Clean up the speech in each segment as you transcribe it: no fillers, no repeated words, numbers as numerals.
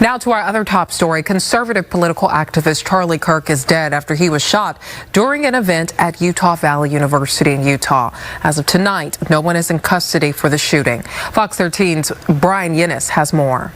Now to our other top story. Conservative political activist Charlie Kirk is dead after he was shot during an event at Utah Valley University in Utah. As of tonight, no one is in custody for the shooting. Fox 13's Brian Yennis has more.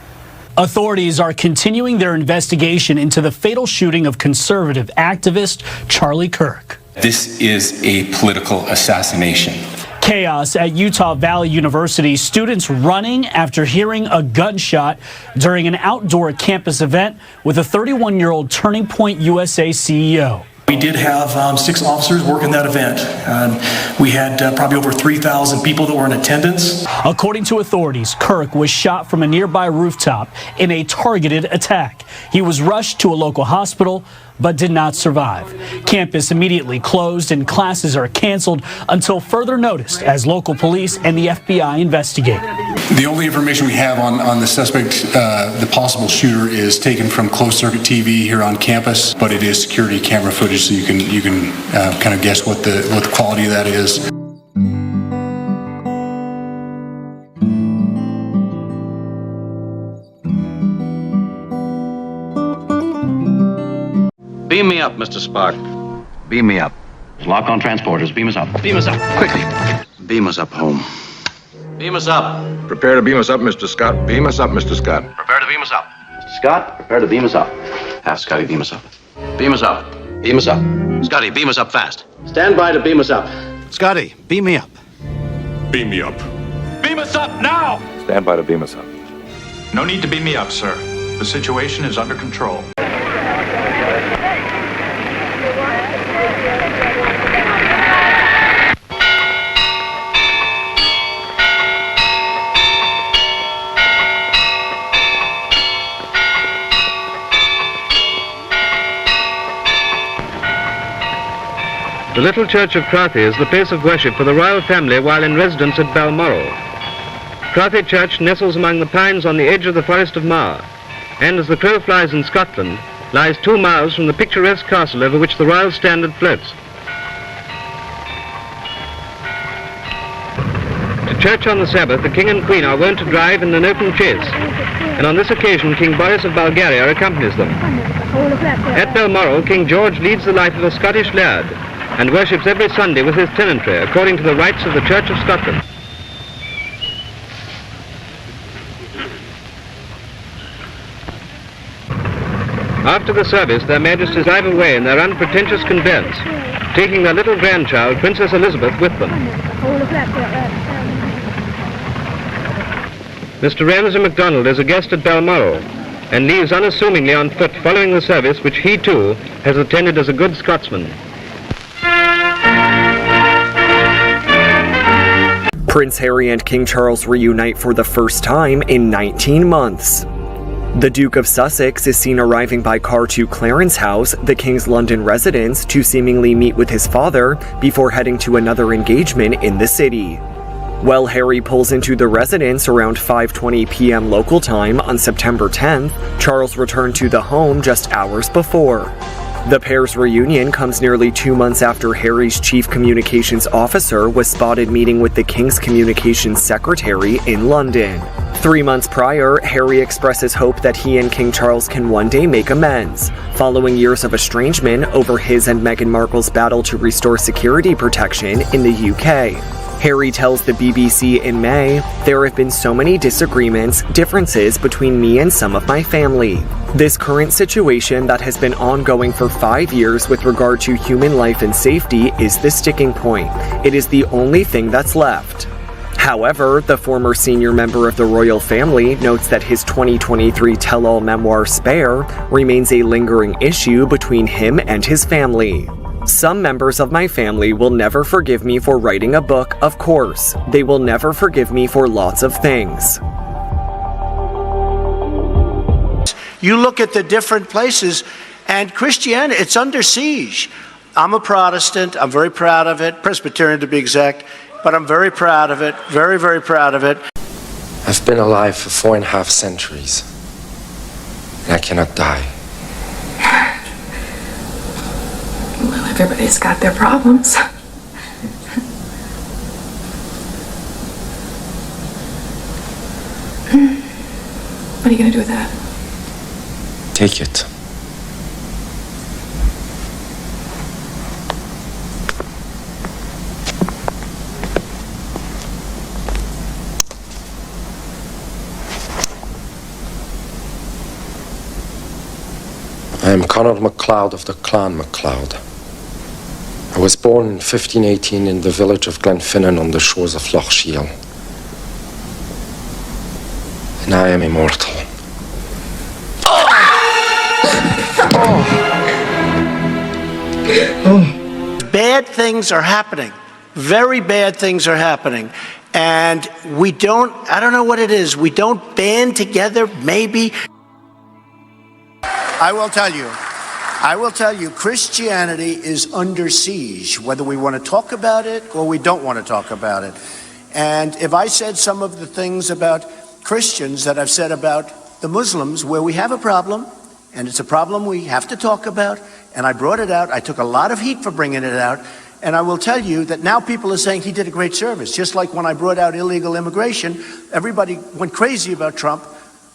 Authorities are continuing their investigation into the fatal shooting of conservative activist Charlie Kirk. This is a political assassination. Chaos at Utah Valley University. Students running after hearing a gunshot during an outdoor campus event with a 31-year-old Turning Point USA CEO. We did have 6 officers working that event. We had probably over 3,000 people that were in attendance. According to authorities, Kirk was shot from a nearby rooftop in a targeted attack. He was rushed to a local hospital but did not survive. Campus immediately closed and classes are canceled until further notice as local police and the FBI investigate. The only information we have on the suspect, the possible shooter, is taken from closed-circuit TV here on campus, but it is security camera footage, so you can kind of guess what the quality of that is. Beam me up, Mr. Spark. Beam me up. Lock on transporters. Beam us up. Beam us up. Quickly. Beam us up home. Beam us up. Prepare to beam us up, Mr. Scott. Beam us up, Mr. Scott. Prepare to beam us up. Mr. Scott, prepare to beam us up. Have Scotty beam us up. Beam us up. Beam us up. Scotty, beam us up fast. Stand by to beam us up. Scotty, beam me up. Beam me up. Beam us up now! Stand by to beam us up. No need to beam me up, sir. The situation is under control. The little church of Crathy is the place of worship for the royal family while in residence at Balmoral. Crathy Church nestles among the pines on the edge of the Forest of Mar, and as the crow flies in Scotland, lies 2 miles from the picturesque castle over which the royal standard floats. To church on the Sabbath, the King and Queen are wont to drive in an open chaise, and on this occasion King Boris of Bulgaria accompanies them. At Balmoral, King George leads the life of a Scottish laird, and worships every Sunday with his tenantry, according to the rites of the Church of Scotland. After the service, their Majesties drive away in their unpretentious conveyance, taking their little grandchild, Princess Elizabeth, with them. Mr. Ramsay MacDonald is a guest at Balmoral, and leaves unassumingly on foot following the service which he, too, has attended as a good Scotsman. Prince Harry and King Charles reunite for the first time in 19 months. The Duke of Sussex is seen arriving by car to Clarence House, the King's London residence, to seemingly meet with his father before heading to another engagement in the city. While Harry pulls into the residence around 5:20 p.m. local time on September 10th, Charles returned to the home just hours before. The pair's reunion comes nearly 2 months after Harry's chief communications officer was spotted meeting with the King's communications secretary in London. 3 months prior, Harry expresses hope that he and King Charles can one day make amends, following years of estrangement over his and Meghan Markle's battle to restore security protection in the UK. Harry tells the BBC in May, "There have been so many disagreements, differences between me and some of my family. This current situation that has been ongoing for 5 years with regard to human life and safety is the sticking point. It is the only thing that's left." However, the former senior member of the royal family notes that his 2023 tell-all memoir Spare remains a lingering issue between him and his family. "Some members of my family will never forgive me for writing a book, of course. They will never forgive me for lots of things." You look at the different places, and Christianity, it's under siege. I'm a Protestant. I'm very proud of it. Presbyterian to be exact. But I'm very proud of it. Very, very proud of it. I've been alive for 4.5 centuries. And I cannot die. Well, everybody's got their problems. What are you going to do with that? Take it. I am Conor MacLeod of the Clan MacLeod. I was born in 1518 in the village of Glenfinnan on the shores of Loch Shiel. And I am immortal. Bad things are happening. Very bad things are happening. And we don't, I don't know what it is, we don't band together, maybe. I will tell you, Christianity is under siege, whether we want to talk about it or we don't want to talk about it. And if I said some of the things about Christians that I've said about the Muslims, where we have a problem, and it's a problem we have to talk about, and I brought it out, I took a lot of heat for bringing it out, and I will tell you that now people are saying he did a great service. Just like when I brought out illegal immigration, everybody went crazy about Trump.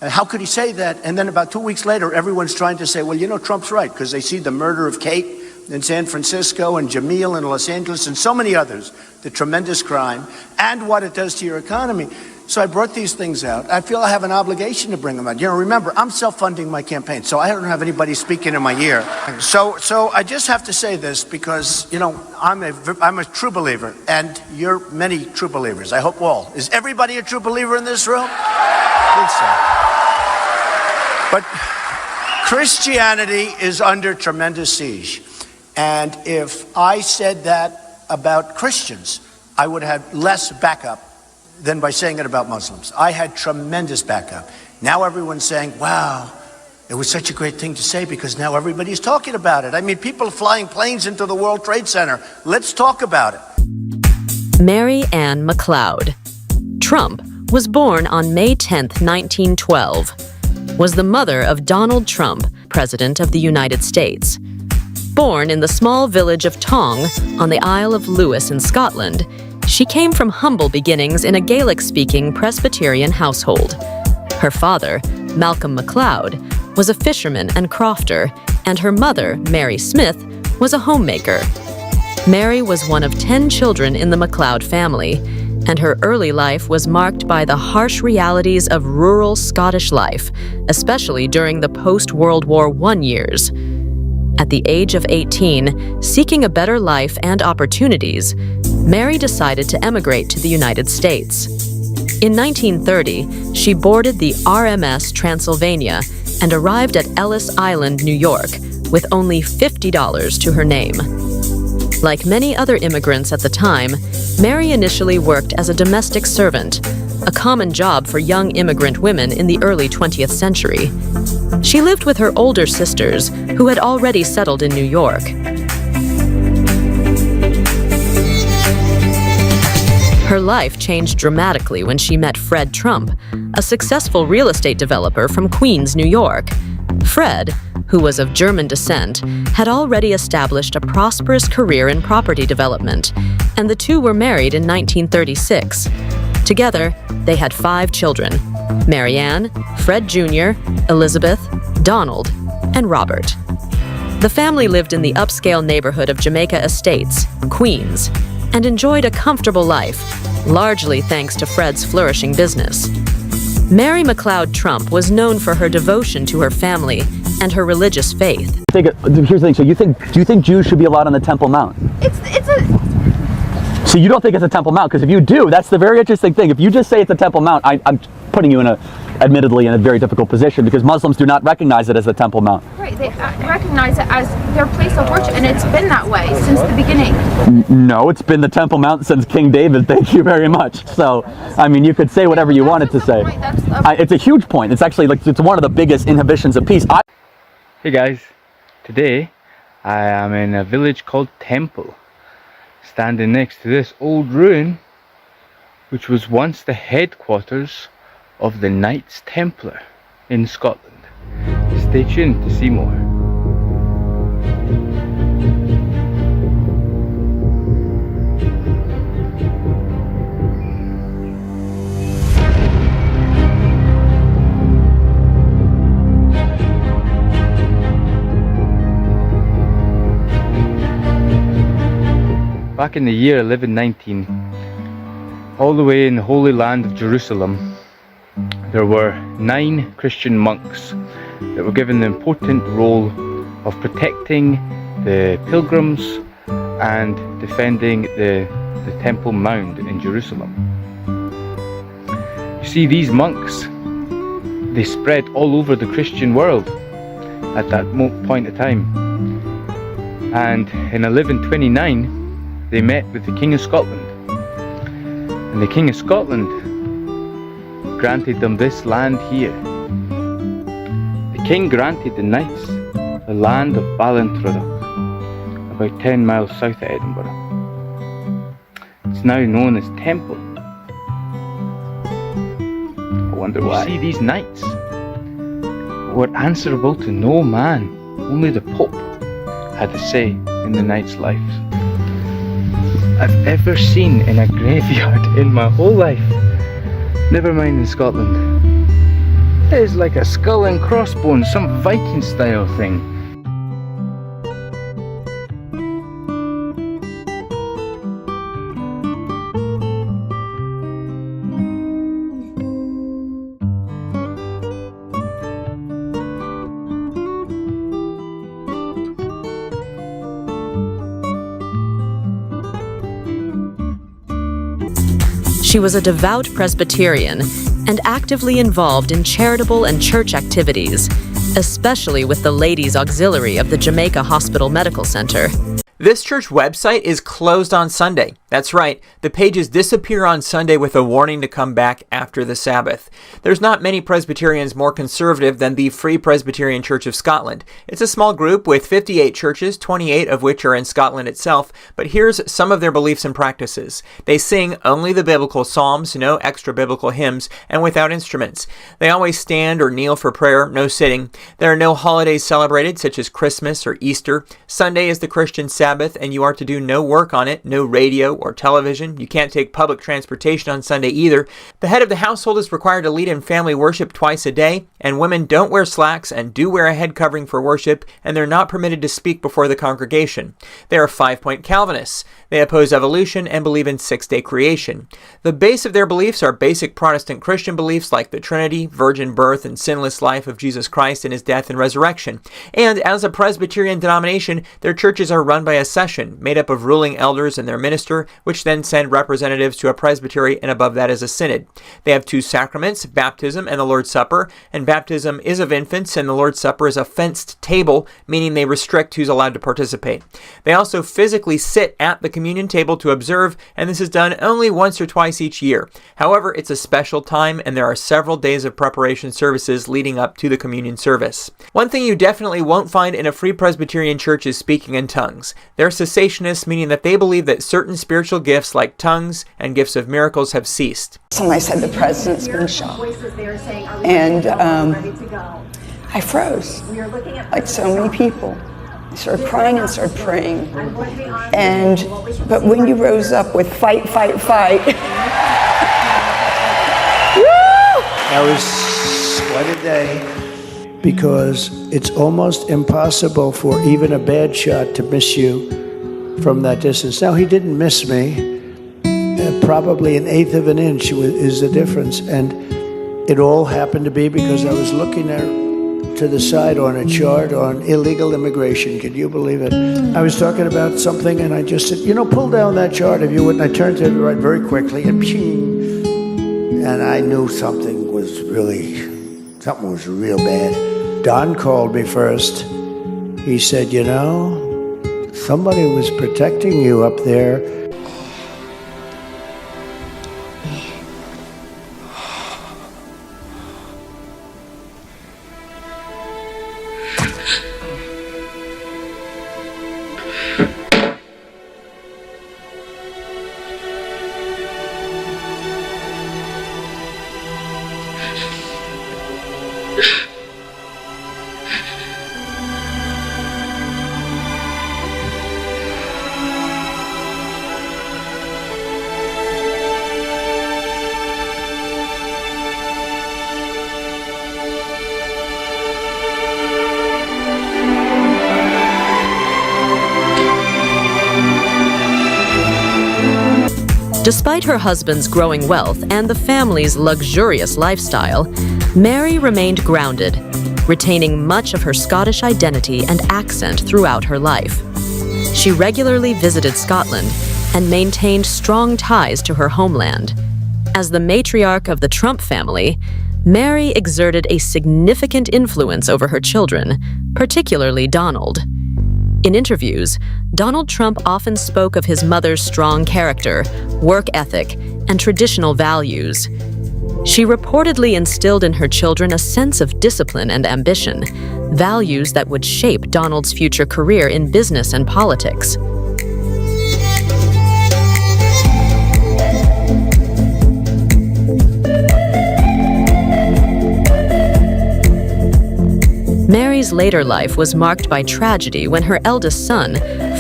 How could he say that? And then about 2 weeks later, everyone's trying to say, well, you know, Trump's right, because they see the murder of Kate in San Francisco and Jamil in Los Angeles and so many others, the tremendous crime, and what it does to your economy. So I brought these things out. I feel I have an obligation to bring them out. You know, remember, I'm self-funding my campaign, so I don't have anybody speaking in my ear. So I just have to say this because, you know, I'm a true believer, and you're many true believers. I hope all. Is everybody a true believer in this room? I think so. But Christianity is under tremendous siege. And if I said that about Christians, I would have less backup than by saying it about Muslims. I had tremendous backup. Now everyone's saying, wow, it was such a great thing to say because now everybody's talking about it. I mean, people are flying planes into the World Trade Center. Let's talk about it. Mary Ann MacLeod. Trump was born on May 10, 1912. Was the mother of Donald Trump, President of the United States. Born in the small village of Tong on the Isle of Lewis in Scotland, she came from humble beginnings in a Gaelic-speaking Presbyterian household. Her father, Malcolm MacLeod, was a fisherman and crofter, and her mother, Mary Smith, was a homemaker. Mary was one of 10 children in the MacLeod family, and her early life was marked by the harsh realities of rural Scottish life, especially during the post-World War I years. At the age of 18, seeking a better life and opportunities, Mary decided to emigrate to the United States. In 1930, she boarded the RMS Transylvania and arrived at Ellis Island, New York, with only $50 to her name. Like many other immigrants at the time, Mary initially worked as a domestic servant, a common job for young immigrant women in the early 20th century. She lived with her older sisters, who had already settled in New York. Her life changed dramatically when she met Fred Trump, a successful real estate developer from Queens, New York. Fred, who was of German descent, had already established a prosperous career in property development, and the two were married in 1936. Together, they had 5 children: Mary Ann, Fred Jr., Elizabeth, Donald, and Robert. The family lived in the upscale neighborhood of Jamaica Estates, Queens, and enjoyed a comfortable life, largely thanks to Fred's flourishing business. Mary MacLeod Trump was known for her devotion to her family and her religious faith. Here's the thing. So do you think Jews should be allowed on the Temple Mount? So you don't think it's a Temple Mount? Because if you do, that's the very interesting thing. If you just say it's a Temple Mount, I'm putting you admittedly in a very difficult position because Muslims do not recognize it as the Temple Mount. Right, they recognize it as their place of worship, and it's been that way since the beginning. No, it's been the Temple Mount since King David. Thank you very much. So, I mean, you could say whatever you wanted to say. It's a huge point. It's actually it's one of the biggest inhibitions of peace. Hey guys, today I am in a village called Temple, standing next to this old ruin, which was once the headquarters of the Knights Templar in Scotland. Stay tuned to see more. back in the year 1119, all the way in the Holy Land of Jerusalem, there were 9 Christian monks that were given the important role of protecting the pilgrims and defending the Temple Mount in Jerusalem. You see, these monks, they spread all over the Christian world at that point of time. And in 1129, they met with the King of Scotland. And the King of Scotland granted them this land here. The king granted the knights the land of Ballintradoch, about 10 miles south of Edinburgh. It's now known as Temple. I wonder why. You see, these knights were answerable to no man. Only the Pope had a say in the knights' lives I've ever seen in a graveyard in my whole life. Never mind in Scotland. It is like a skull and crossbones, some Viking style thing. She was a devout Presbyterian and actively involved in charitable and church activities, especially with the Ladies' Auxiliary of the Jamaica Hospital Medical Center. This church website is closed on Sunday. That's right, the pages disappear on Sunday with a warning to come back after the Sabbath. There's not many Presbyterians more conservative than the Free Presbyterian Church of Scotland. It's a small group with 58 churches, 28 of which are in Scotland itself, but here's some of their beliefs and practices. They sing only the biblical psalms, no extra biblical hymns, and without instruments. They always stand or kneel for prayer, no sitting. There are no holidays celebrated, such as Christmas or Easter. Sunday is the Christian Sabbath, and you are to do no work on it, no radio or television. You can't take public transportation on Sunday either. The head of the household is required to lead in family worship twice a day, and women don't wear slacks and do wear a head covering for worship, and they're not permitted to speak before the congregation. They are 5-point Calvinists. They oppose evolution and believe in six-day creation. The base of their beliefs are basic Protestant Christian beliefs like the Trinity, virgin birth, and sinless life of Jesus Christ and his death and resurrection. And as a Presbyterian denomination, their churches are run by a session made up of ruling elders and their minister, which then send representatives to a presbytery, and above that is a synod. They have 2 sacraments, baptism and the Lord's Supper, and baptism is of infants and the Lord's Supper is a fenced table, meaning they restrict who's allowed to participate. They also physically sit at the communion table to observe, and this is done only once or twice each year. However, it's a special time and there are several days of preparation services leading up to the communion service. One thing you definitely won't find in a Free Presbyterian church is speaking in tongues. They're cessationists, meaning that they believe that certain spiritual gifts like tongues and gifts of miracles have ceased. Somebody said the president's been shot, and I froze, like so many people. I started crying and started praying, but when you rose up with fight, fight, fight, That was quite a day, because it's almost impossible for even a bad shot to miss you from that distance. Now, he didn't miss me. Probably 1/8 of an inch is the difference. And it all happened to be because I was looking to the side on a chart on illegal immigration. Can you believe it? I was talking about something and I just said, pull down that chart if you would. And I turned to the right very quickly and ping. And I knew something was real bad. Don called me first. He said, somebody was protecting you up there. Despite her husband's growing wealth and the family's luxurious lifestyle, Mary remained grounded, retaining much of her Scottish identity and accent throughout her life. She regularly visited Scotland and maintained strong ties to her homeland. As the matriarch of the Trump family, Mary exerted a significant influence over her children, particularly Donald. In interviews, Donald Trump often spoke of his mother's strong character, work ethic, and traditional values. She reportedly instilled in her children a sense of discipline and ambition, values that would shape Donald's future career in business and politics. Mary's later life was marked by tragedy when her eldest son,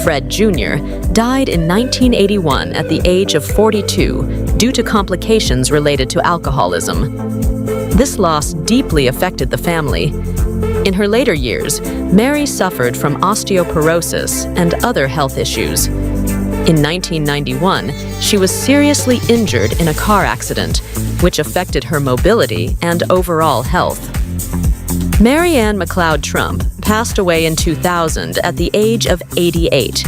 Fred Jr., died in 1981 at the age of 42 due to complications related to alcoholism. This loss deeply affected the family. In her later years, Mary suffered from osteoporosis and other health issues. In 1991, she was seriously injured in a car accident, which affected her mobility and overall health. Mary Ann McLeod Trump passed away in 2000 at the age of 88.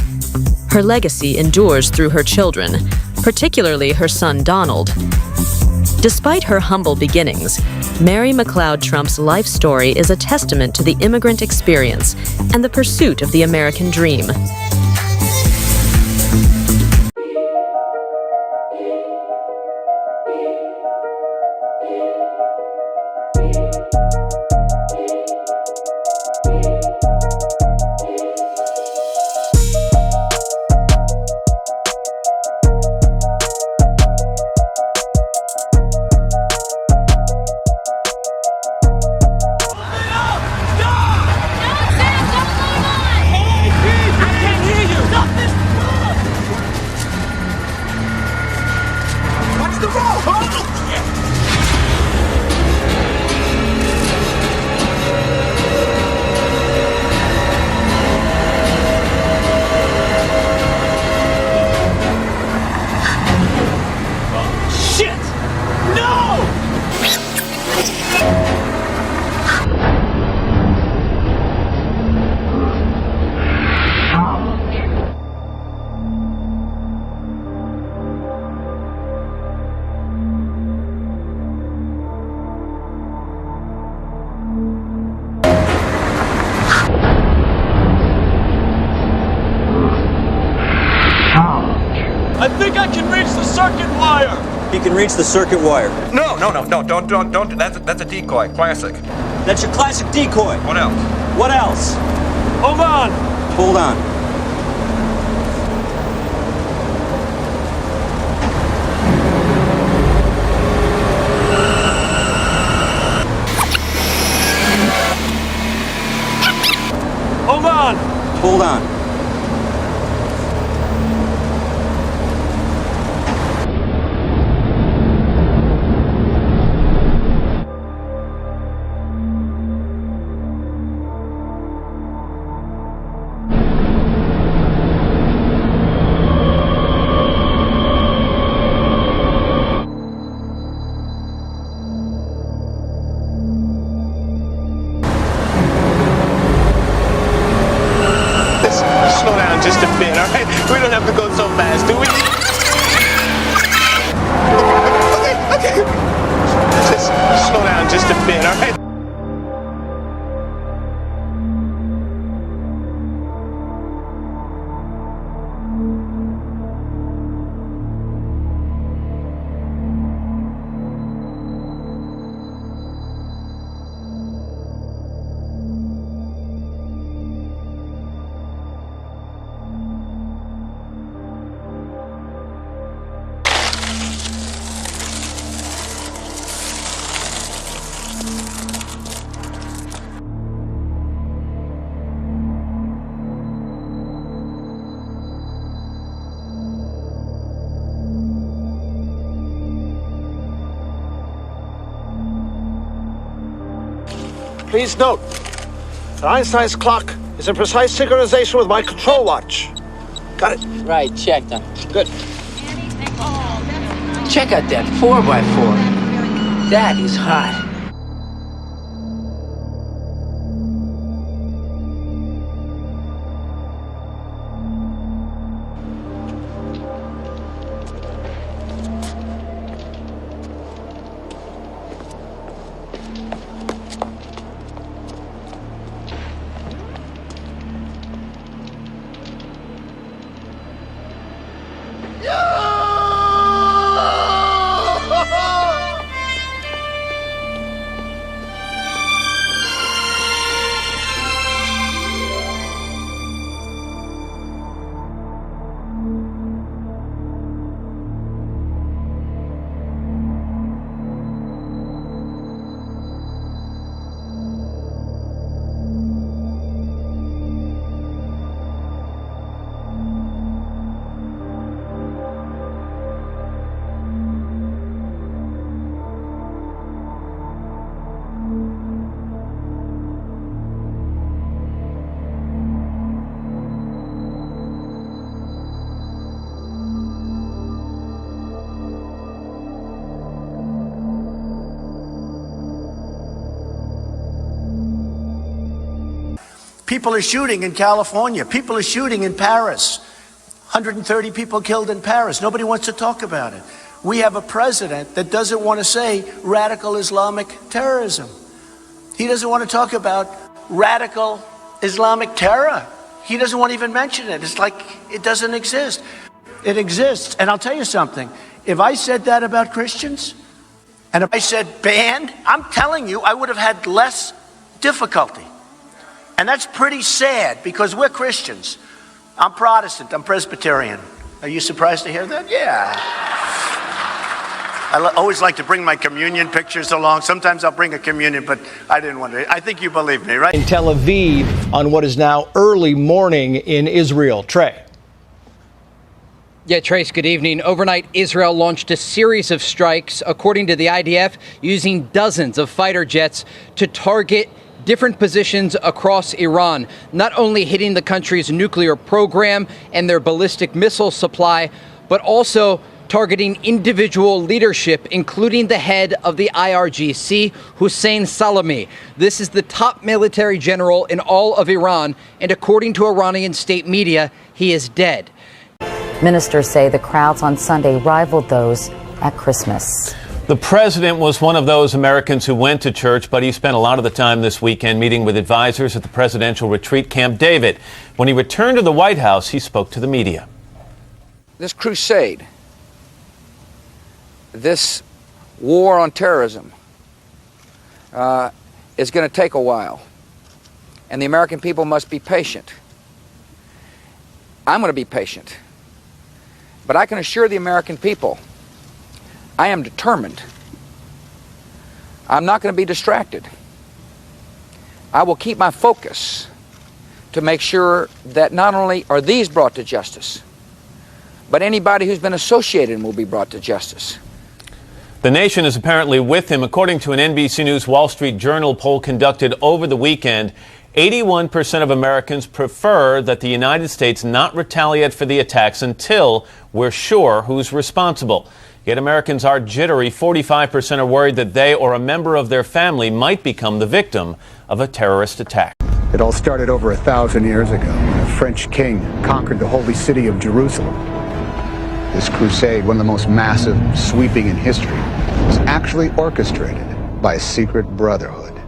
Her legacy endures through her children, particularly her son Donald. Despite her humble beginnings, Mary McLeod Trump's life story is a testament to the immigrant experience and the pursuit of the American dream. I think I can reach the circuit wire. He can reach the circuit wire. No, don't. That's a decoy. Classic. That's your classic decoy. What else? What else? Hold on. Hold on. Hold on. Hold on. Slow down just a bit, all right? We don't have to go so fast, do we? Okay. Just slow down just a bit, all right? Please note that Einstein's clock is in precise synchronization with my control watch. Got it? Right, checked on. Good. Oh, Check out that 4x4. That is hot. People are shooting in California. People are shooting in Paris. 130 people killed in Paris. Nobody wants to talk about it. We have a president that doesn't want to say radical Islamic terrorism. He doesn't want to talk about radical Islamic terror. He doesn't want to even mention it. It's like it doesn't exist. It exists. And I'll tell you something. If I said that about Christians, and if I said banned, I'm telling you, I would have had less difficulty. And that's pretty sad because we're Christians. I'm Protestant, I'm Presbyterian. Are you surprised to hear that? Yeah. I always like to bring my communion pictures along. Sometimes I'll bring a communion, but I didn't want to. I think you believe me, right? In Tel Aviv on what is now early morning in Israel. Trey. Yeah, Trace, good evening. Overnight, Israel launched a series of strikes, according to the IDF, using dozens of fighter jets to target different positions across Iran, not only hitting the country's nuclear program and their ballistic missile supply, but also targeting individual leadership, including the head of the IRGC, Hussein Salami. This is the top military general in all of Iran, and according to Iranian state media, he is dead. Ministers say the crowds on Sunday rivaled those at Christmas. The president was one of those Americans who went to church, but he spent a lot of the time this weekend meeting with advisors at the presidential retreat Camp David. When he returned to the White House, he spoke to the media. This crusade, this war on terrorism is going to take a while, and the American people must be patient. I'm going to be patient, but I can assure the American people I am determined. I'm not going to be distracted. I will keep my focus to make sure that not only are these brought to justice, but anybody who's been associated will be brought to justice. The nation is apparently with him. According to an NBC News Wall Street Journal poll conducted over the weekend, 81% of Americans prefer that the United States not retaliate for the attacks until we're sure who's responsible. Yet Americans are jittery. 45% are worried that they or a member of their family might become the victim of a terrorist attack. It all started over 1,000 years ago when a French king conquered the holy city of Jerusalem. This crusade, one of the most massive, sweeping in history, was actually orchestrated by a secret brotherhood,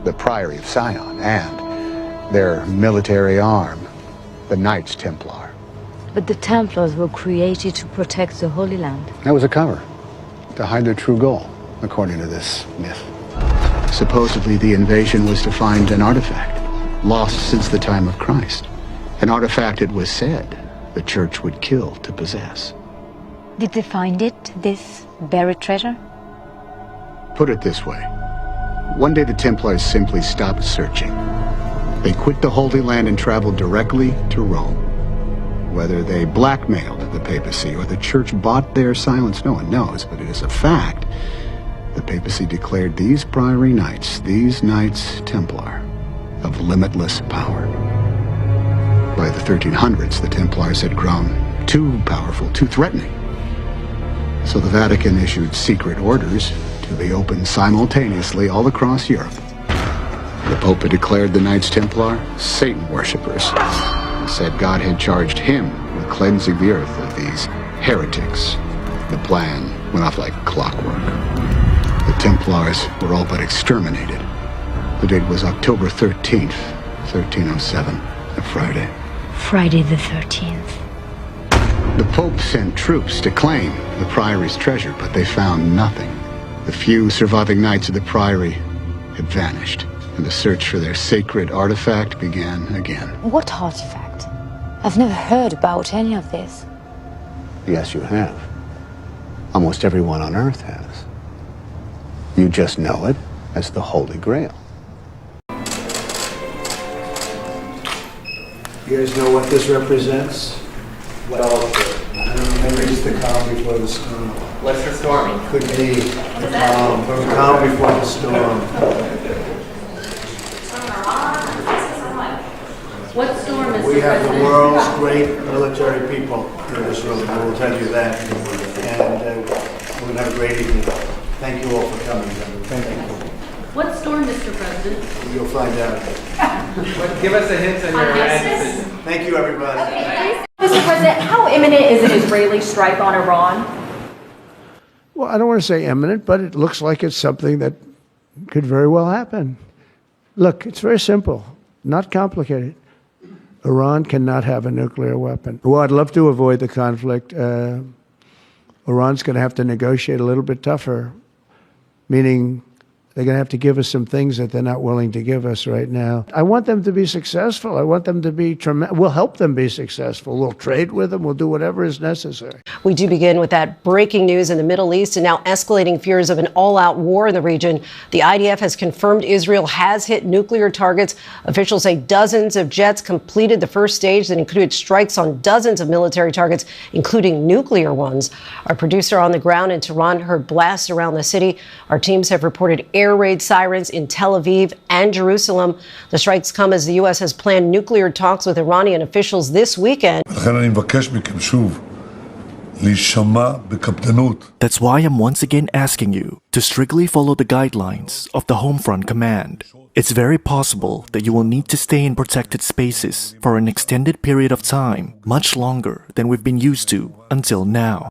the Priory of Sion, and their military arm, the Knights Templar. But the Templars were created to protect the Holy Land. That was a cover, to hide their true goal, according to this myth. Supposedly, the invasion was to find an artifact, lost since the time of Christ. An artifact it was said the church would kill to possess. Did they find it, this buried treasure? Put it this way. One day the Templars simply stopped searching. They quit the Holy Land and traveled directly to Rome. Whether they blackmailed the papacy or the church bought their silence, no one knows, but it is a fact. The papacy declared these priory knights, these Knights Templar, of limitless power. By the 1300s, the Templars had grown too powerful, too threatening. So the Vatican issued secret orders to be opened simultaneously all across Europe. The Pope had declared the Knights Templar Satan worshippers and said God had charged him with cleansing the earth of these heretics. The plan went off like clockwork. The Templars were all but exterminated. The date was October 13th, 1307, a Friday. Friday the 13th. The Pope sent troops to claim the Priory's treasure, but they found nothing. The few surviving knights of the Priory had vanished, and the search for their sacred artifact began again. What artifact? I've never heard about any of this. Yes, you have. Almost everyone on Earth has. You just know it as the Holy Grail. You guys know what this represents? Well, maybe just the calm before the storm. What's the storming? Could be the calm before the storm. What storm is We have the world's great military people in this room, I will tell you that. And we're going to have a great evening. Thank you all for coming. Thank you. What storm, Mr. President? You'll find out. Give us a hint on your answers. Thank you, everybody. Mr. President, how imminent is an Israeli strike on Iran? Well, I don't want to say imminent, but it looks like it's something that could very well happen. Look, it's very simple, not complicated. Iran cannot have a nuclear weapon. Well, I'd love to avoid the conflict. Iran's going to have to negotiate a little bit tougher, meaning they're going to have to give us some things that they're not willing to give us right now. I want them to be successful. I want them to be tremendous. We'll help them be successful. We'll trade with them. We'll do whatever is necessary. We do begin with that breaking news in the Middle East and now escalating fears of an all-out war in the region. The IDF has confirmed Israel has hit nuclear targets. Officials say dozens of jets completed the first stage that included strikes on dozens of military targets, including nuclear ones. Our producer on the ground in Tehran heard blasts around the city. Our teams have reported air raid sirens in Tel Aviv and Jerusalem. The strikes come as the U.S. has planned nuclear talks with Iranian officials this weekend. That's why I'm once again asking you to strictly follow the guidelines of the Homefront Command. It's very possible that you will need to stay in protected spaces for an extended period of time, much longer than we've been used to until now.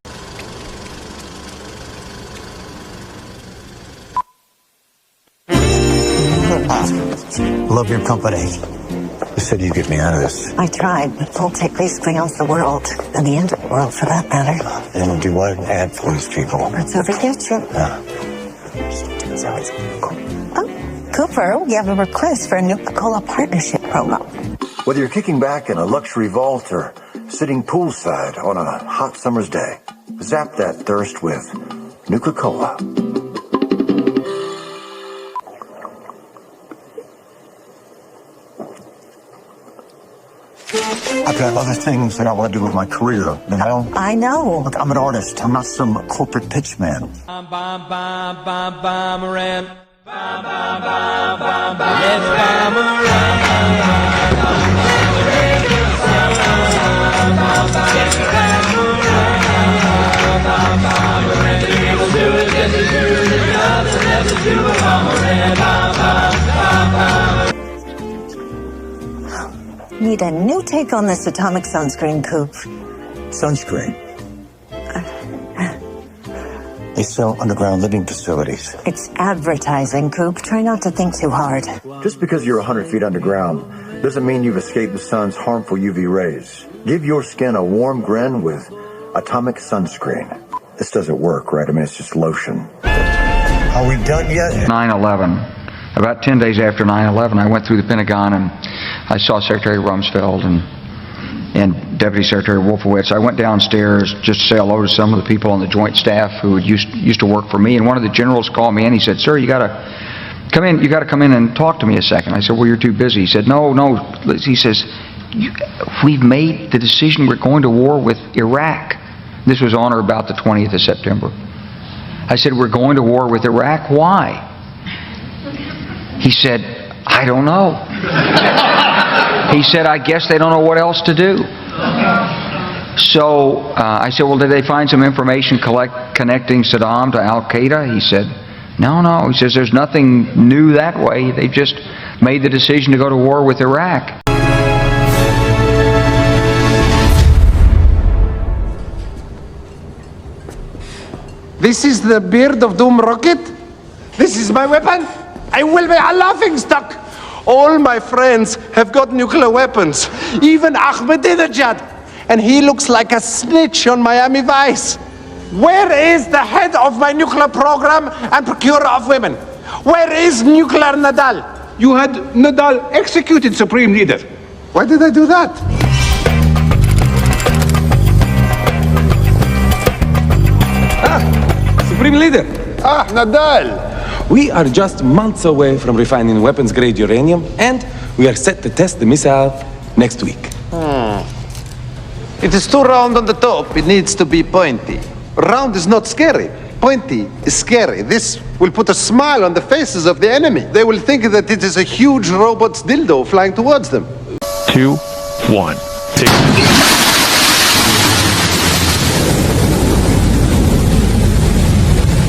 Love your company. You said you'd get me out of this. I tried, but we'll take basically off the world, and the end of the world for that matter. And do what? Add for these people. It's over gets you. Yeah. Oh, Cooper, we have a request for a Nuka-Cola partnership promo. Whether you're kicking back in a luxury vault or sitting poolside on a hot summer's day, zap that thirst with Nuka-Cola. I've got other things that I want to do with my career, you know? I know. Look, I'm an artist. I'm not some corporate pitch man. Need a new take on this atomic sunscreen, Coop. Sunscreen. They sell underground living facilities. It's advertising, Coop. Try not to think too hard. Just because you're 100 feet underground doesn't mean you've escaped the sun's harmful UV rays. Give your skin a warm grin with atomic sunscreen. This doesn't work, right? I mean, it's just lotion. Are we done yet? 9/11. About 10 days after 9/11, I went through the Pentagon and I saw Secretary Rumsfeld and Deputy Secretary Wolfowitz. I went downstairs just to say hello to some of the people on the Joint Staff who had used to work for me. And one of the generals called me and he said, "Sir, you got to come in. You got to come in and talk to me a second." I said, "Well, you're too busy." He said, "No." He says, "We've made the decision. We're going to war with Iraq." This was on or about the 20th of September. I said, "We're going to war with Iraq. Why?" He said, "I don't know." He said, "I guess they don't know what else to do." So I said, well, did they find some information connecting Saddam to Al-Qaeda? He said, no. He says, there's nothing new that way. They just made the decision to go to war with Iraq. This is the Beard of Doom rocket? This is my weapon? I will be a laughingstock. All my friends have got nuclear weapons, even Ahmadinejad. And he looks like a snitch on Miami Vice. Where is the head of my nuclear program and procurer of women? Where is nuclear Nadal? You had Nadal executed, Supreme Leader. Why did I do that? Supreme Leader. Nadal. We are just months away from refining weapons-grade uranium, and we are set to test the missile next week. It is too round on the top. It needs to be pointy. Round is not scary. Pointy is scary. This will put a smile on the faces of the enemy. They will think that it is a huge robot's dildo flying towards them. 2, 1. Take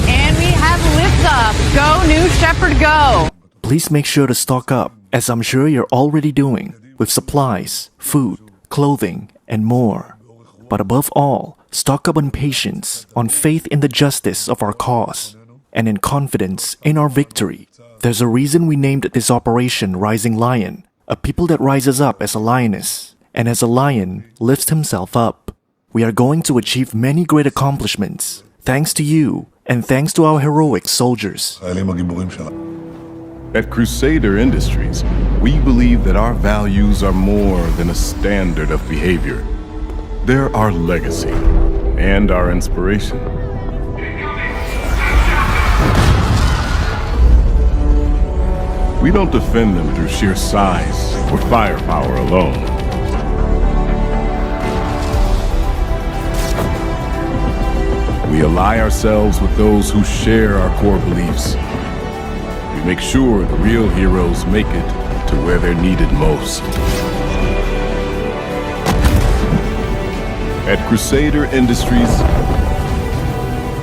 And we have liftoff. Go, New Shepard, go. Please make sure to stock up, as I'm sure you're already doing, with supplies, food, clothing, and more. But above all, stock up on patience, on faith in the justice of our cause, and in confidence in our victory. There's a reason we named this operation Rising Lion, a people that rises up as a lioness, and as a lion lifts himself up. We are going to achieve many great accomplishments, thanks to you, and thanks to our heroic soldiers. At Crusader Industries, we believe that our values are more than a standard of behavior. They're our legacy and our inspiration. We don't defend them through sheer size or firepower alone. We ally ourselves with those who share our core beliefs. We make sure the real heroes make it to where they're needed most. At Crusader Industries,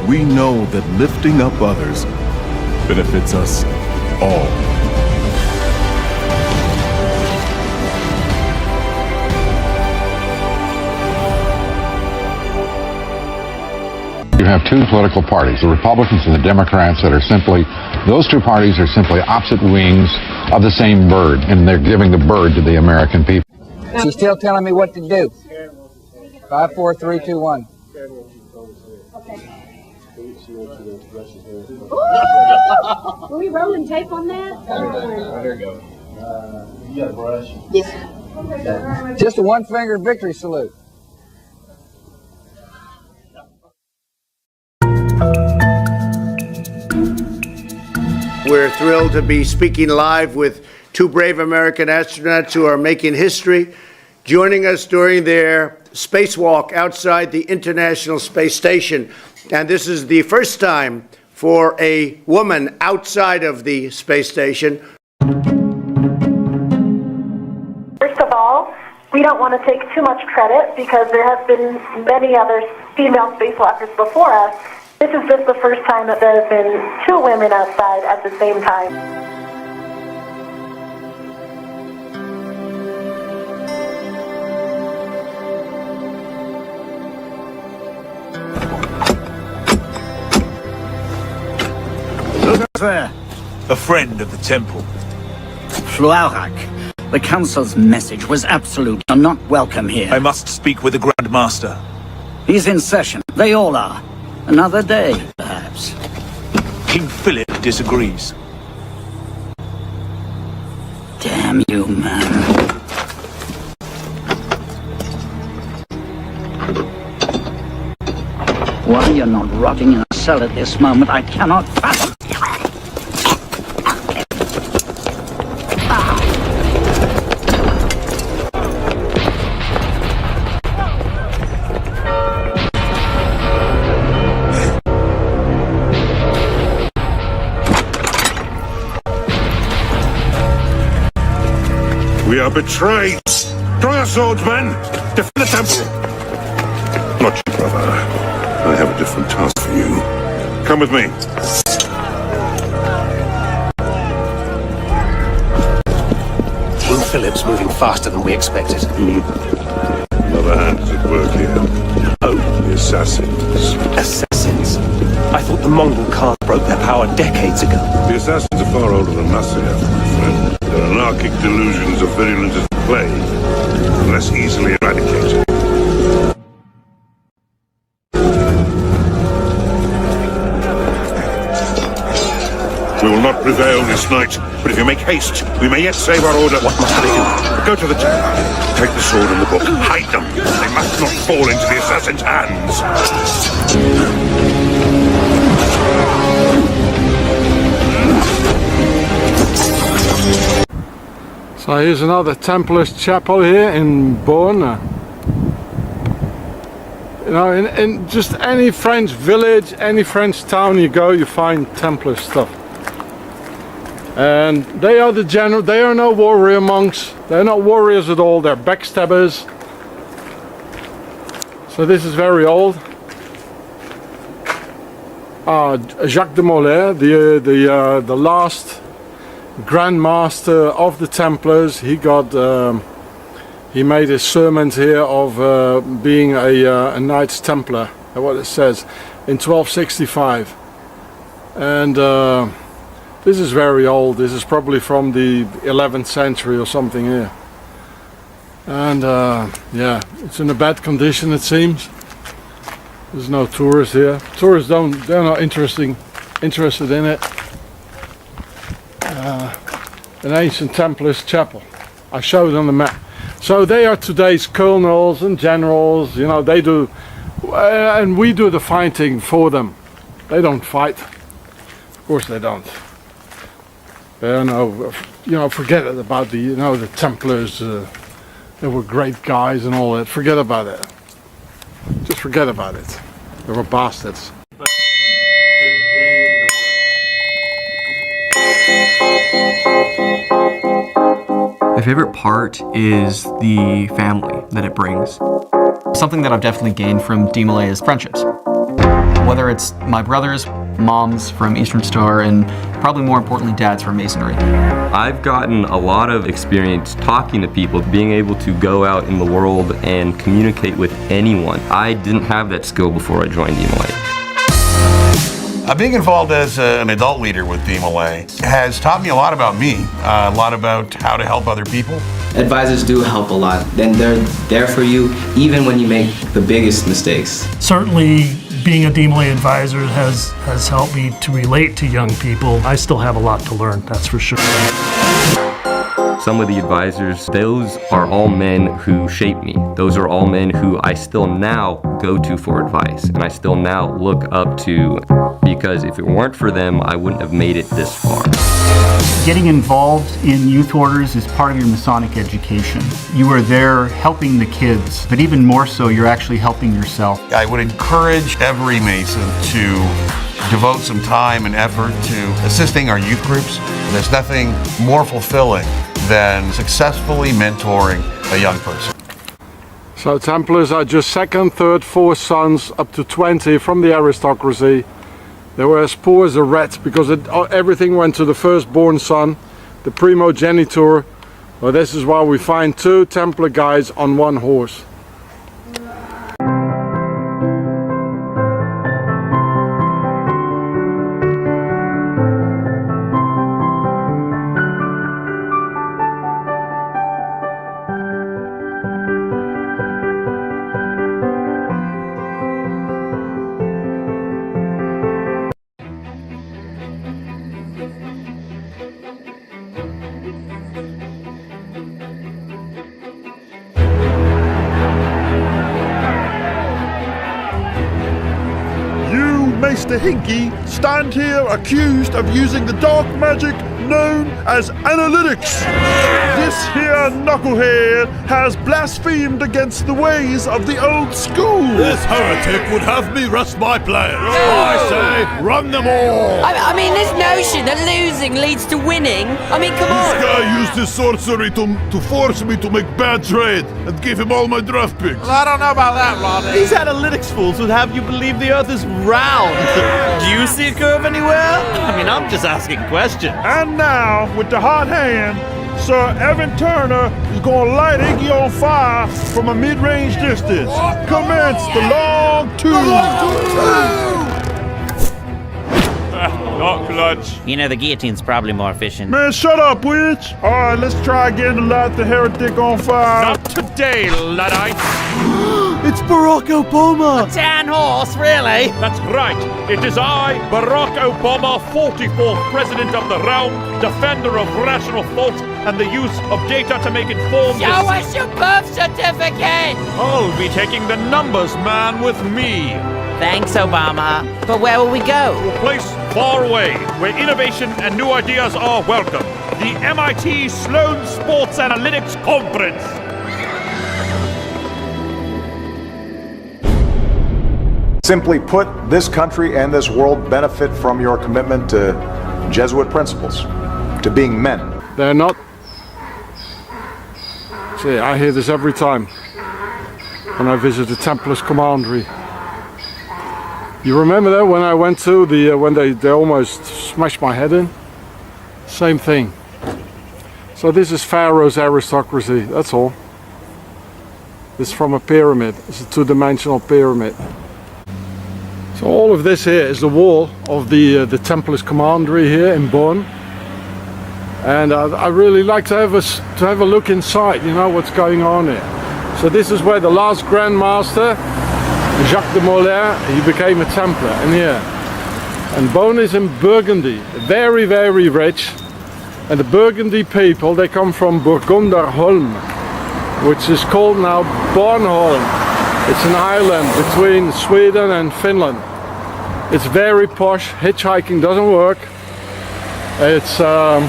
we know that lifting up others benefits us all. You have two political parties, the Republicans and the Democrats, that are simply, those two parties are simply opposite wings of the same bird, and they're giving the bird to the American people. She's still telling me what to do. 5, 4, 3, 2, 1. Were we rolling tape on that? There you go. You got a brush? Yes. Just a one-finger victory salute. We're thrilled to be speaking live with two brave American astronauts who are making history, joining us during their spacewalk outside the International Space Station. And this is the first time for a woman outside of the space station. First of all, we don't want to take too much credit because there have been many other female spacewalkers before us. This is just the first time that there have been two women outside at the same time. Look there. A friend of the temple. Fluaurak. The council's message was absolute. I'm not welcome here. I must speak with the Grand Master. He's in session. They all are. Another day, perhaps. King Philip disagrees. Damn you, man. Why you're not rotting in a cell at this moment, I cannot fathom. We are betrayed. Draw your swords, men. Defend the temple. got you, brother. I have a different task for you. Come with me. King Philip's moving faster than we expected. Another hand is at work here. Oh, the assassins. Assassins? I thought the Mongol Khan broke their power decades ago. The assassins are far older than Nasir, my friend. Their anarchic delusions are virulent as the plague, and less easily eradicated. We will not prevail this night, but if you make haste, we may yet save our order. What must we do? Go to the tower. Take the sword and the book. Hide them. They must not fall into the assassin's hands. So here's another Templar's chapel here in Bonn. You know, in just any French village, any French town you go, you find Templar stuff. And they are the general, they are no warrior monks. They're not warriors at all, they're backstabbers. So this is very old. Jacques de Molay, the last Grand Master of the Templars, he made his sermons here of being a Knights Templar, what it says, in 1265. And this is very old. This is probably from the 11th century or something here. And yeah, it's in a bad condition, it seems. There's no tourists here. Tourists they're not interested in it. An ancient Templars chapel. I showed on the map. So they are today's colonels and generals, you know, they do, and we do the fighting for them. They don't fight. Of course they don't. They are no, you know, forget it about the, you know, the Templars, they were great guys and all that. Forget about it. Just forget about it. They were bastards. My favorite part is the family that it brings. Something that I've definitely gained from DMLA is friendships. Whether it's my brothers, moms from Eastern Star, and probably more importantly, dads from Masonry. I've gotten a lot of experience talking to people, being able to go out in the world and communicate with anyone. I didn't have that skill before I joined DMLA. Being involved as an adult leader with DMLA has taught me a lot about me, a lot about how to help other people. Advisors do help a lot, and they're there for you even when you make the biggest mistakes. Certainly, being a DMLA advisor has helped me to relate to young people. I still have a lot to learn, that's for sure. Some of the advisors, those are all men who shape me. Those are all men who I still now go to for advice, and I still now look up to, because if it weren't for them, I wouldn't have made it this far. Getting involved in youth orders is part of your Masonic education. You are there helping the kids, but even more so, you're actually helping yourself. I would encourage every Mason to devote some time and effort to assisting our youth groups. There's nothing more fulfilling than successfully mentoring a young person. So Templars are just second, third, fourth sons up to 20 from the aristocracy. They were as poor as a rat because everything went to the firstborn son, the primogeniture. Well, this is why we find two Templar guys on one horse. Mr. Hinky, stand here accused of using the dark magic known as analytics. This here knucklehead has blasphemed against the ways of the old school. This heretic would have me rest my players. I say, run them all. I mean, this notion that losing leads to winning. I mean, come on. This guy used his sorcery to force me to make bad trade and give him all my draft picks. Well, I don't know about that, Rodney. These analytics fools would have you believe the Earth is round. Do you see a curve anywhere? I mean, I'm just asking questions. And now, with the hot hand, Sir Evan Turner is going to light Iggy on fire from a mid-range distance. Commence the long two. Not clutch. You know, the guillotine's probably more efficient. Man, shut up, witch. All right, let's try again to light the heretic on fire. Not today, Luddites. It's Barack Obama. A tan horse, really? That's right. It is I, Barack Obama, 44th President of the realm, defender of rational thought and the use of data to make informed Show us your birth certificate. I'll be taking the numbers man with me. Thanks, Obama. But where will we go? To a place far away, where innovation and new ideas are welcome. The MIT Sloan Sports Analytics Conference. Simply put, this country and this world benefit from your commitment to Jesuit principles, to being men. They're not. See, I hear this every time when I visit the Templars Commandery. You remember that when I went to the when they almost smashed my head in? Same thing. So this is Pharaoh's aristocracy, that's all. This is from a pyramid. It's a two-dimensional pyramid. So all of this here is the wall of the Templars Commandery here in Bonn. And I really like to have a look inside, you know, what's going on here. So this is where the last Grand Master, Jacques de Molay, he became a Templar in here. And Bonn is in Burgundy, very, very rich. And the Burgundy people, they come from Burgunderholm, which is called now Bornholm. It's an island between Sweden and Finland. It's very posh, hitchhiking doesn't work. It's all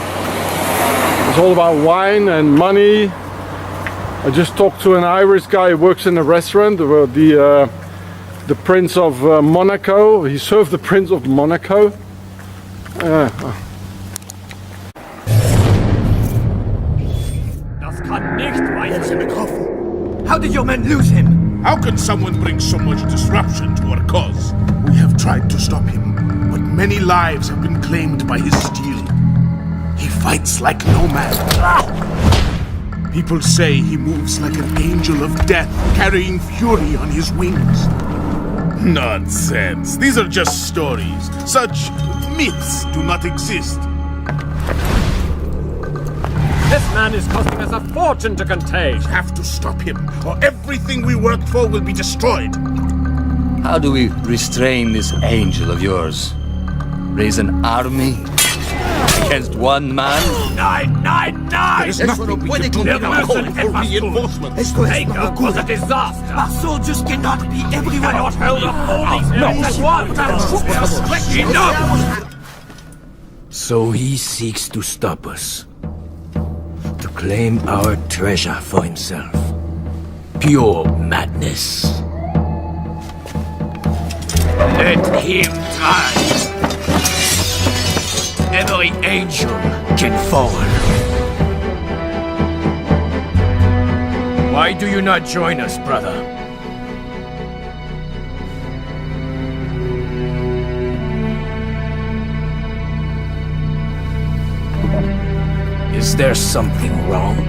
about wine and money. I just talked to an Irish guy who works in a restaurant, the Prince of Monaco. He served the Prince of Monaco. Das kann nicht weitergehen. How did your men lose him? How can someone bring so much disruption to our cause? We have tried to stop him, but many lives have been claimed by his stealing. He fights like no man. People say he moves like an angel of death, carrying fury on his wings. Nonsense. These are just stories. Such myths do not exist. This man is costing us a fortune to contain. We have to stop him, or everything we worked for will be destroyed. How do we restrain this angel of yours? Raise an army against one man? Nine! There is nothing we can do. Never listen for reinforcements. Taker was a disaster. Our soldiers cannot be everywhere. Cannot hold up all these men at once. Enough! So he seeks to stop us. To claim our treasure for himself. Pure madness. Let him try. Every angel can fall. Why do you not join us, brother? Is there something wrong?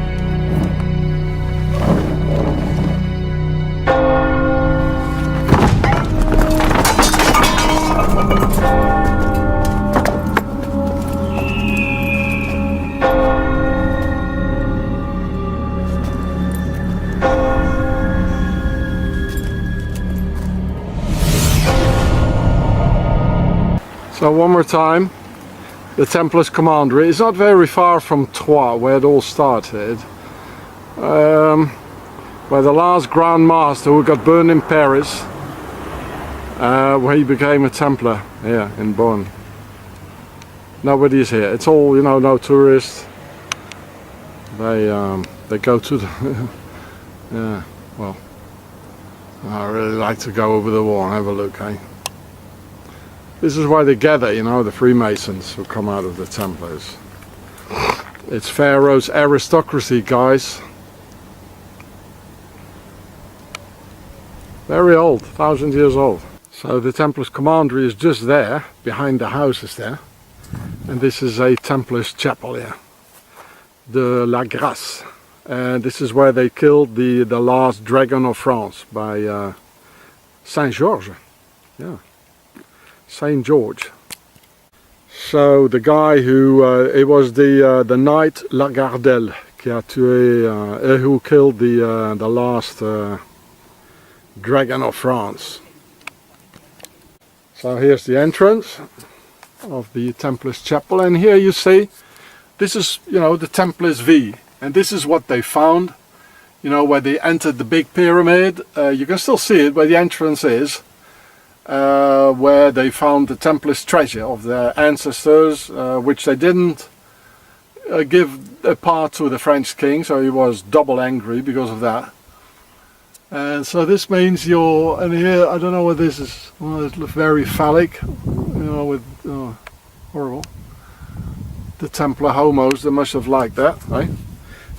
So one more time, the Templars Commandery is not very far from Troyes, where it all started. Where the last Grand Master who got burned in Paris, where he became a Templar here in Bonn. Nobody's here. It's all, you know, no tourists. They go to the yeah, well, I really like to go over the wall and have a look, eh? This is why they gather, you know, the Freemasons who come out of the Templars. It's Pharaoh's aristocracy, guys. Very old, 1,000 years old. So the Templars commandery is just there, behind the houses there. And this is a Templars chapel here. De la Grace. And this is where they killed the last dragon of France by Saint George. Yeah. Saint George. So the guy who it was the knight Lagardelle qui a tué who killed the last dragon of France. So here's the entrance of the Templars chapel, and here you see this is, you know, the Templars V, and this is what they found, you know, where they entered the big pyramid. You can still see it where the entrance is. Where they found the Templars treasure of their ancestors, which they didn't give a part to the French king, so he was double angry because of that. And so this means you're, and here, I don't know what this is, well, it looks very phallic, you know, with, horrible. The Templar homos, they must have liked that, right?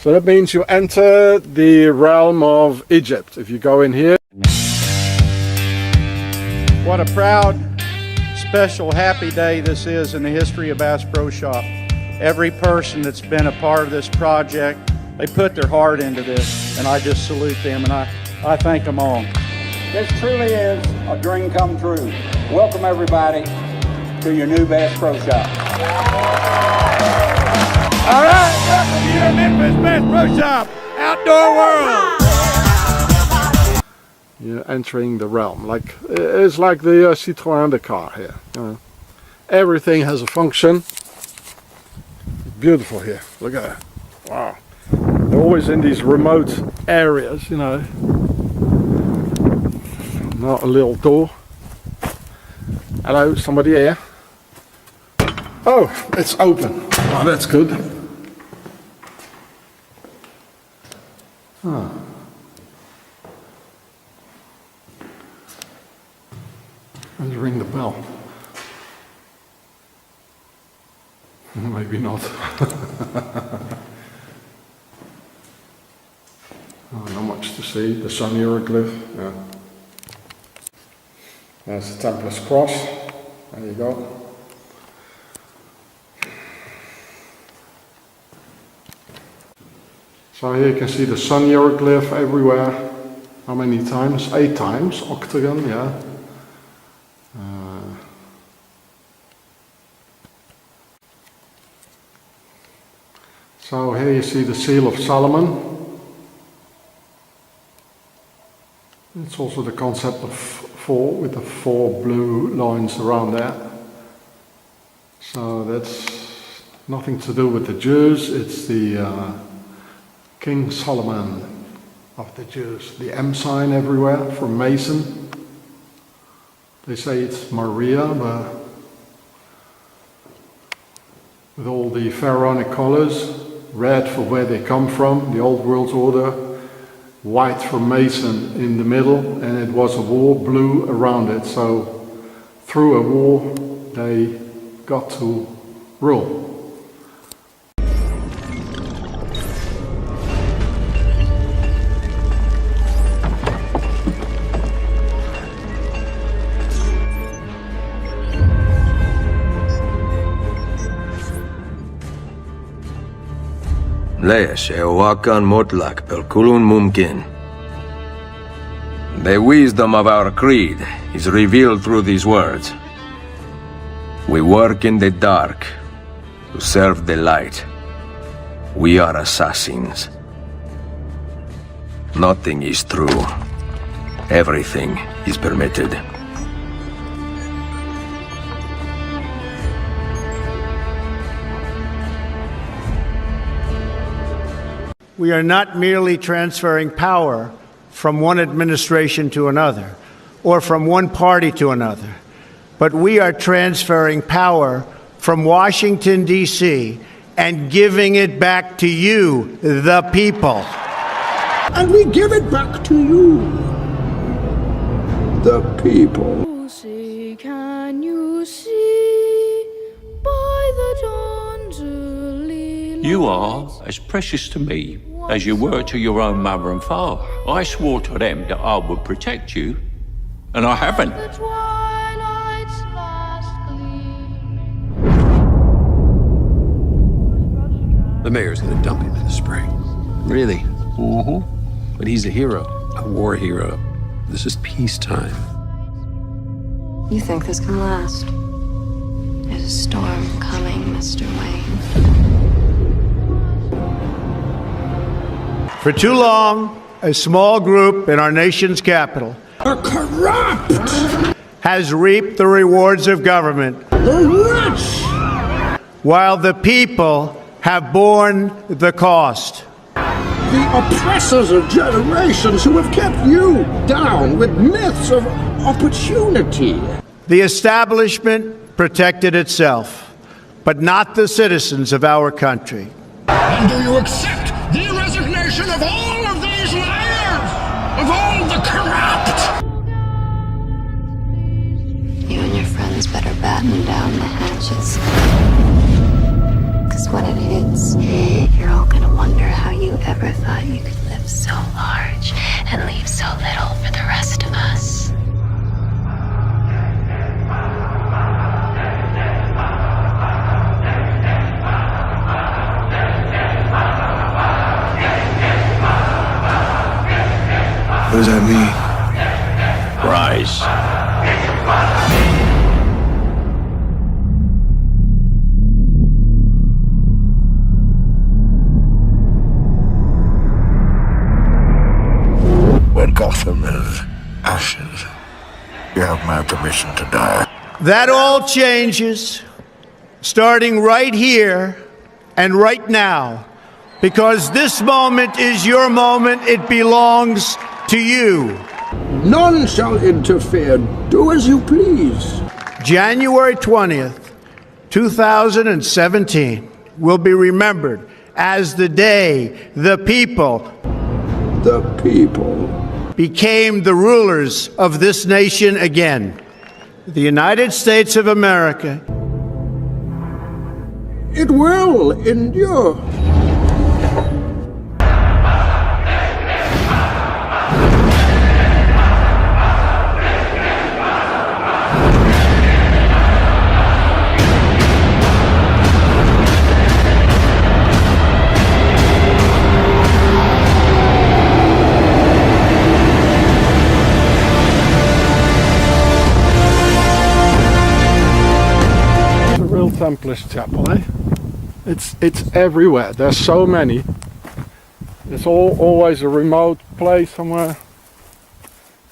So that means you enter the realm of Egypt. If you go in here. What a proud, special, happy day this is in the history of Bass Pro Shop. Every person that's been a part of this project, they put their heart into this, and I just salute them, and I thank them all. This truly is a dream come true. Welcome everybody to your new Bass Pro Shop. All right, welcome to your Memphis Bass Pro Shop, outdoor world. You're entering the realm, like it's like the Citroën, the car here. You know. Everything has a function. It's beautiful here. Look at that. Wow. They're always in these remote areas, you know. Not a little door. Hello, somebody here? Oh, it's open. Oh, that's good. Ah. Let's ring the bell. Maybe not. Not much to see. The sun hieroglyph. Yeah. There's the Templar's cross. There you go. So here you can see the sun hieroglyph everywhere. How many times? 8 times. Octagon, yeah. So here you see the seal of Solomon. It's also the concept of 4 with the 4 blue lines around there. So that's nothing to do with the Jews. It's the King Solomon of the Jews. The M sign everywhere from Mason. They say it's Maria, but with all the pharaonic colors. Red for where they come from, the old world order, white for Mason in the middle, and it was a war, blue around it. So through a war they got to rule. ليش Ewakan Mutlak Pelkulun Mumkin. The wisdom of our creed is revealed through these words. We work in the dark to serve the light. We are assassins. Nothing is true. Everything is permitted. We are not merely transferring power from one administration to another, or from one party to another, but we are transferring power from Washington, D.C., and giving it back to you, the people. And we give it back to you, the people. Can you see by the dawn's early You are as precious to me as you were to your own mother and father. I swore to them that I would protect you, and I haven't. the twilight's last gleam. The mayor's gonna dump him in the spring. Really? Mm-hmm. But he's a hero, a war hero. This is peacetime. You think this can last? There's a storm coming, Mr. Wayne. For too long, a small group in our nation's capital are corrupt, has reaped the rewards of government, the rich, while the people have borne the cost. The oppressors of generations who have kept you down with myths of opportunity. The establishment protected itself, but not the citizens of our country. And do you accept the resignation of all of these liars, of all the corrupt? You and your friends better batten down the hatches. Because when it hits, you're all gonna wonder how you ever thought you could live so large and leave so little for the rest of us. What does that mean? Rise. When Gotham is ashes, you have my permission to die. That all changes starting right here and right now, because this moment is your moment. It belongs to you. None shall interfere. Do as you please. January 20th, 2017 will be remembered as the day the people became the rulers of this nation again. The United States of America. It will endure. Templars chapel, eh? It's everywhere. There's so many. It's always a remote place somewhere.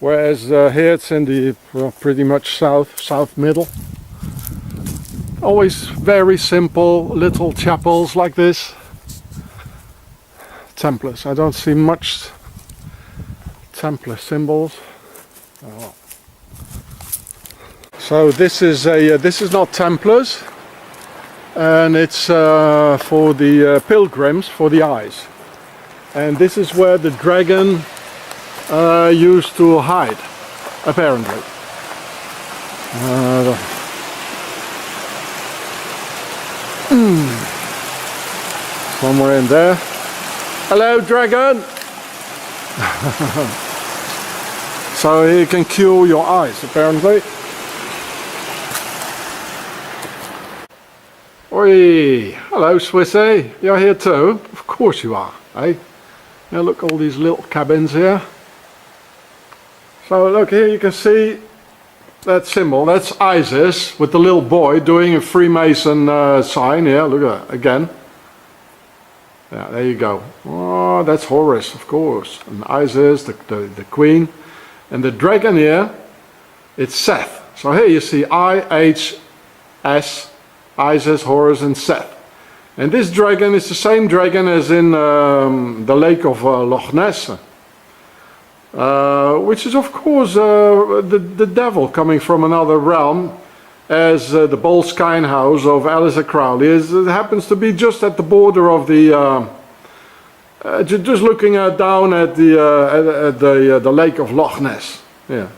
Whereas here it's in the pretty much south middle. Always very simple little chapels like this. Templars. I don't see much Templar symbols. Oh. So this is not Templars. And it's for the pilgrims, for the eyes. And this is where the dragon used to hide, apparently. Somewhere in there. Hello, dragon! So he can cure your eyes, apparently. Oi! Hello, Swissy. You're here too? Of course you are, eh? Now look, all these little cabins here. So look, here you can see that symbol. That's Isis with the little boy doing a Freemason sign here. Look at that, again. Yeah, there you go. Oh, that's Horus, of course. And Isis, the queen. And the dragon here, it's Seth. So here you see I-H-S, Isis, Horus and Seth. And this dragon is the same dragon as in the lake of Loch Ness. Which is of course the devil coming from another realm. as the Boleskine house of Alistair Crowley. It happens to be just at the border of the, just looking down at the lake of Loch Ness. Yeah.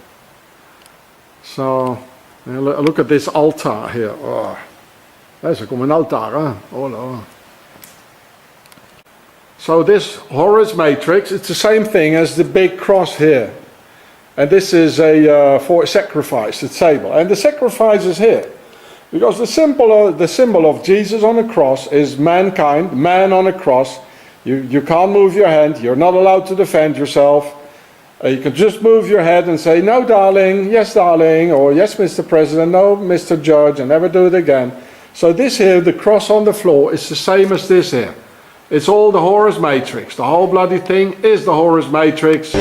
So, look at this altar here. Oh. That's como een altaar, huh? Oh no. So this Horus matrix, it's the same thing as the big cross here. And this is for sacrifice, the table. And the sacrifice is here. Because the symbol of Jesus on the cross is mankind, man on a cross. You can't move your hand, you're not allowed to defend yourself. You can just move your head and say, no darling, yes darling, or yes Mr. President, no Mr. Judge, and never do it again. So this here, the cross on the floor, is the same as this here. It's all the Horus matrix. The whole bloody thing is the Horus matrix.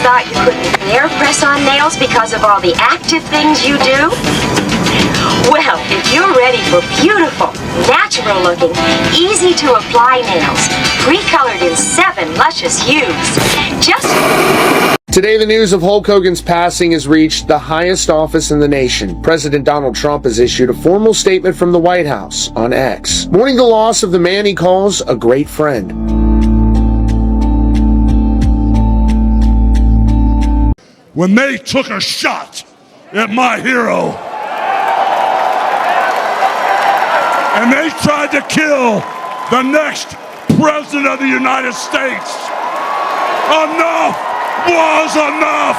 Thought you couldn't bear press-on nails because of all the active things you do? Well, if you're ready for beautiful, natural-looking, easy-to-apply nails, pre-colored in 7 luscious hues, just... Today, the news of Hulk Hogan's passing has reached the highest office in the nation. President Donald Trump has issued a formal statement from the White House on X, mourning the loss of the man he calls a great friend. When they took a shot at my hero and they tried to kill the next president of the United States, enough was enough.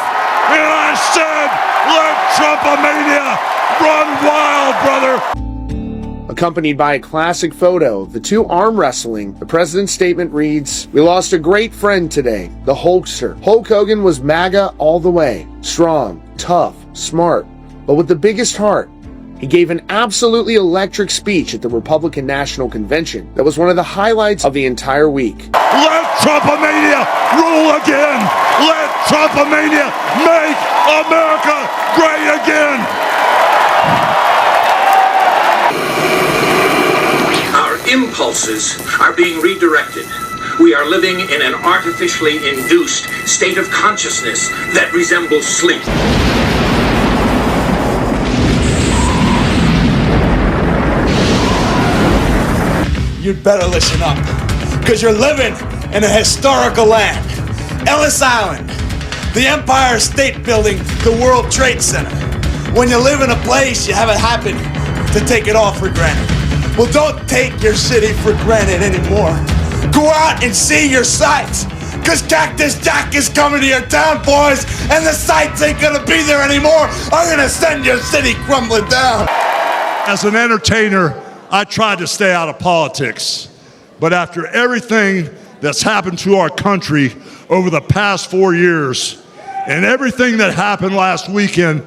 And I said, let Trumpomania run wild, brother. Accompanied by a classic photo of the two arm wrestling, the president's statement reads, "We lost a great friend today, the Hulkster. Hulk Hogan was MAGA all the way. Strong, tough, smart, but with the biggest heart. He gave an absolutely electric speech at the Republican National Convention that was one of the highlights of the entire week." Let Trumpomania rule again. Let Trumpomania make America great again. Impulses are being redirected. We are living in an artificially induced state of consciousness that resembles sleep. You'd better listen up, because you're living in a historical land. Ellis Island, the Empire State Building, the World Trade Center. When you live in a place, you have a habit to take it all for granted. Well, don't take your city for granted anymore. Go out and see your sights, because Cactus Jack is coming to your town, boys, and the sights ain't gonna be there anymore. I'm gonna send your city crumbling down. As an entertainer, I tried to stay out of politics. But after everything that's happened to our country over the past 4 years, and everything that happened last weekend,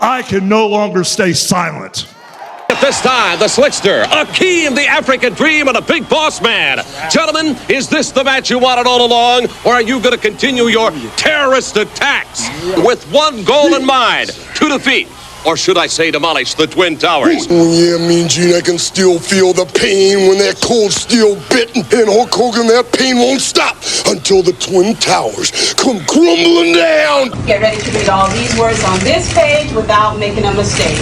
I can no longer stay silent. this time, the slickster, Akeem, the African dream, and a big boss man. Gentlemen, is this the match you wanted all along, or are you going to continue your terrorist attacks with one goal in mind, to defeat, or should I say demolish, the Twin Towers? Oh, yeah, Mean Gene, I can still feel the pain when that cold steel bit, and Hulk Hogan, that pain won't stop until the Twin Towers come crumbling down. Get ready to read all these words on this page without making a mistake.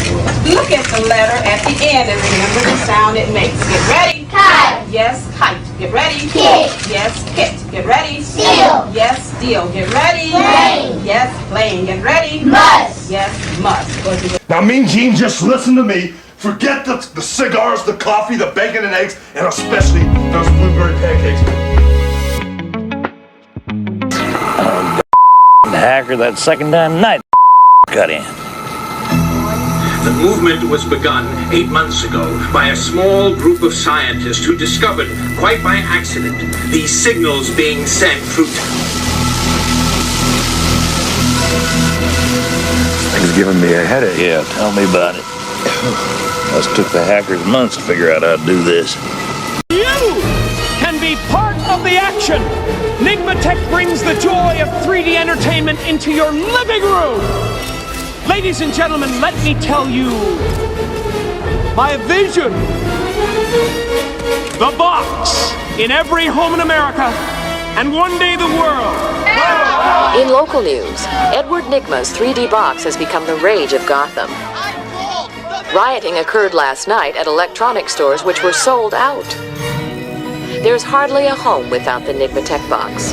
Look at the letter at the end and remember the sound it makes. Get ready. Kite. Yes, kite. Get ready. Kit. Yes, kit. Get ready. Steel. Yes, steel. Get ready. Plane. Yes, plane. Get ready. Must. Yes, must. Now, Mean Gene, just listen to me. Forget the cigars, the coffee, the bacon and eggs, and especially those blueberry pancakes. The hacker that second time night got in. The movement was begun 8 months ago by a small group of scientists who discovered, quite by accident, these signals being sent through... Things giving me a headache. Yeah, tell me about it. Us took the hackers months to figure out how to do this. You can be part of the action. Nigmatech brings the joy of 3D entertainment into your living room. Ladies and gentlemen, let me tell you my vision. The box in every home in America and one day the world. In local news, Edward Nygma's 3D box has become the rage of Gotham. Rioting occurred last night at electronic stores which were sold out. There's hardly a home without the Nygmatech box.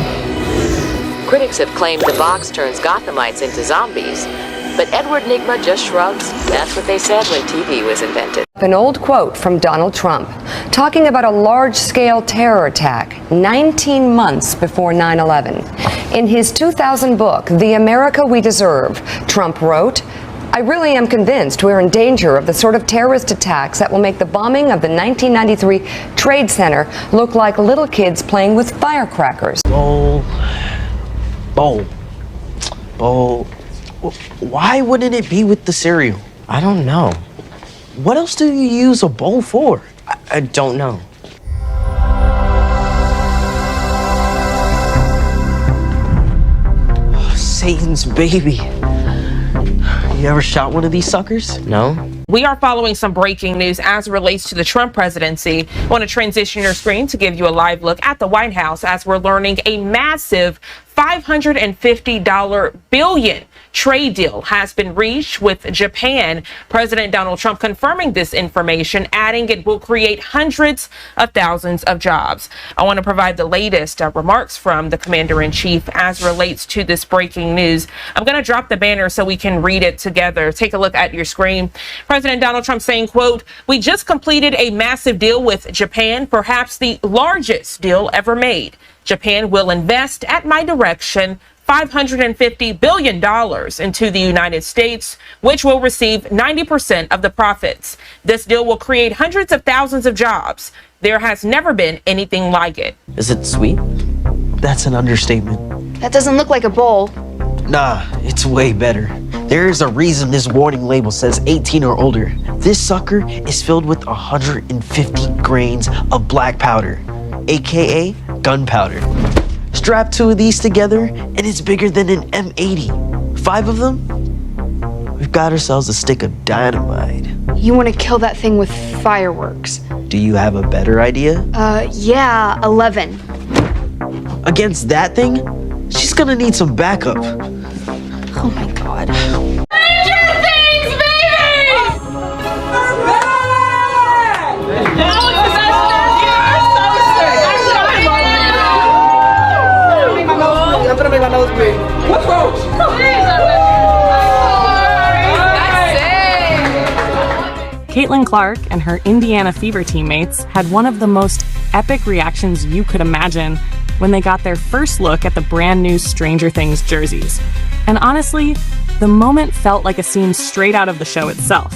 Critics have claimed the box turns Gothamites into zombies, but Edward Nygma just shrugs. That's what they said when TV was invented. An old quote from Donald Trump, talking about a large-scale terror attack 19 months before 9/11. In his 2000 book, The America We Deserve, Trump wrote, "I really am convinced we're in danger of the sort of terrorist attacks that will make the bombing of the 1993 Trade Center look like little kids playing with firecrackers." Bowl. Why wouldn't it be with the cereal? I don't know. What else do you use a bowl for? I don't know. Satan's baby. You ever shot one of these suckers? No. We are following some breaking news as it relates to the Trump presidency. I want to transition your screen to give you a live look at the White House as we're learning a massive $550 billion trade deal has been reached with Japan. President Donald Trump confirming this information, adding it will create hundreds of thousands of jobs. I want to provide the latest remarks from the commander-in-chief as relates to this breaking news. I'm going to drop the banner so we can read it together. Take a look at your screen. President Donald Trump saying, quote, "We just completed a massive deal with Japan, perhaps the largest deal ever made. Japan will invest, at my direction, $550 billion into the United States, which will receive 90% of the profits. This deal will create hundreds of thousands of jobs. There has never been anything like it." Is it sweet? That's an understatement. That doesn't look like a bowl. Nah, it's way better. There is a reason this warning label says 18 or older. This sucker is filled with 150 grains of black powder, aka gunpowder. Strap 2 of these together and it's bigger than an M80. 5 of them? We've got ourselves a stick of dynamite. You want to kill that thing with fireworks. Do you have a better idea? Yeah, 11. Against that thing, she's gonna need some backup. Oh my god. Caitlin Clark and her Indiana Fever teammates had one of the most epic reactions you could imagine when they got their first look at the brand new Stranger Things jerseys. And honestly, the moment felt like a scene straight out of the show itself.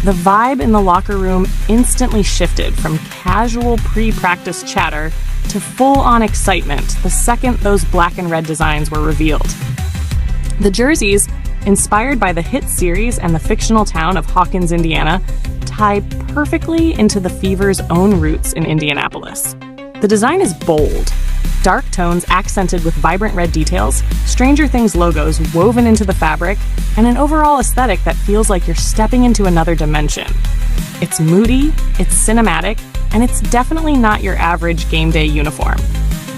The vibe in the locker room instantly shifted from casual pre-practice chatter to full-on excitement the second those black and red designs were revealed. The jerseys, inspired by the hit series and the fictional town of Hawkins, Indiana, tie perfectly into the fever's own roots in Indianapolis. The design is bold. Dark tones accented with vibrant red details, Stranger Things logos woven into the fabric, and an overall aesthetic that feels like you're stepping into another dimension. It's moody, it's cinematic, and it's definitely not your average game day uniform.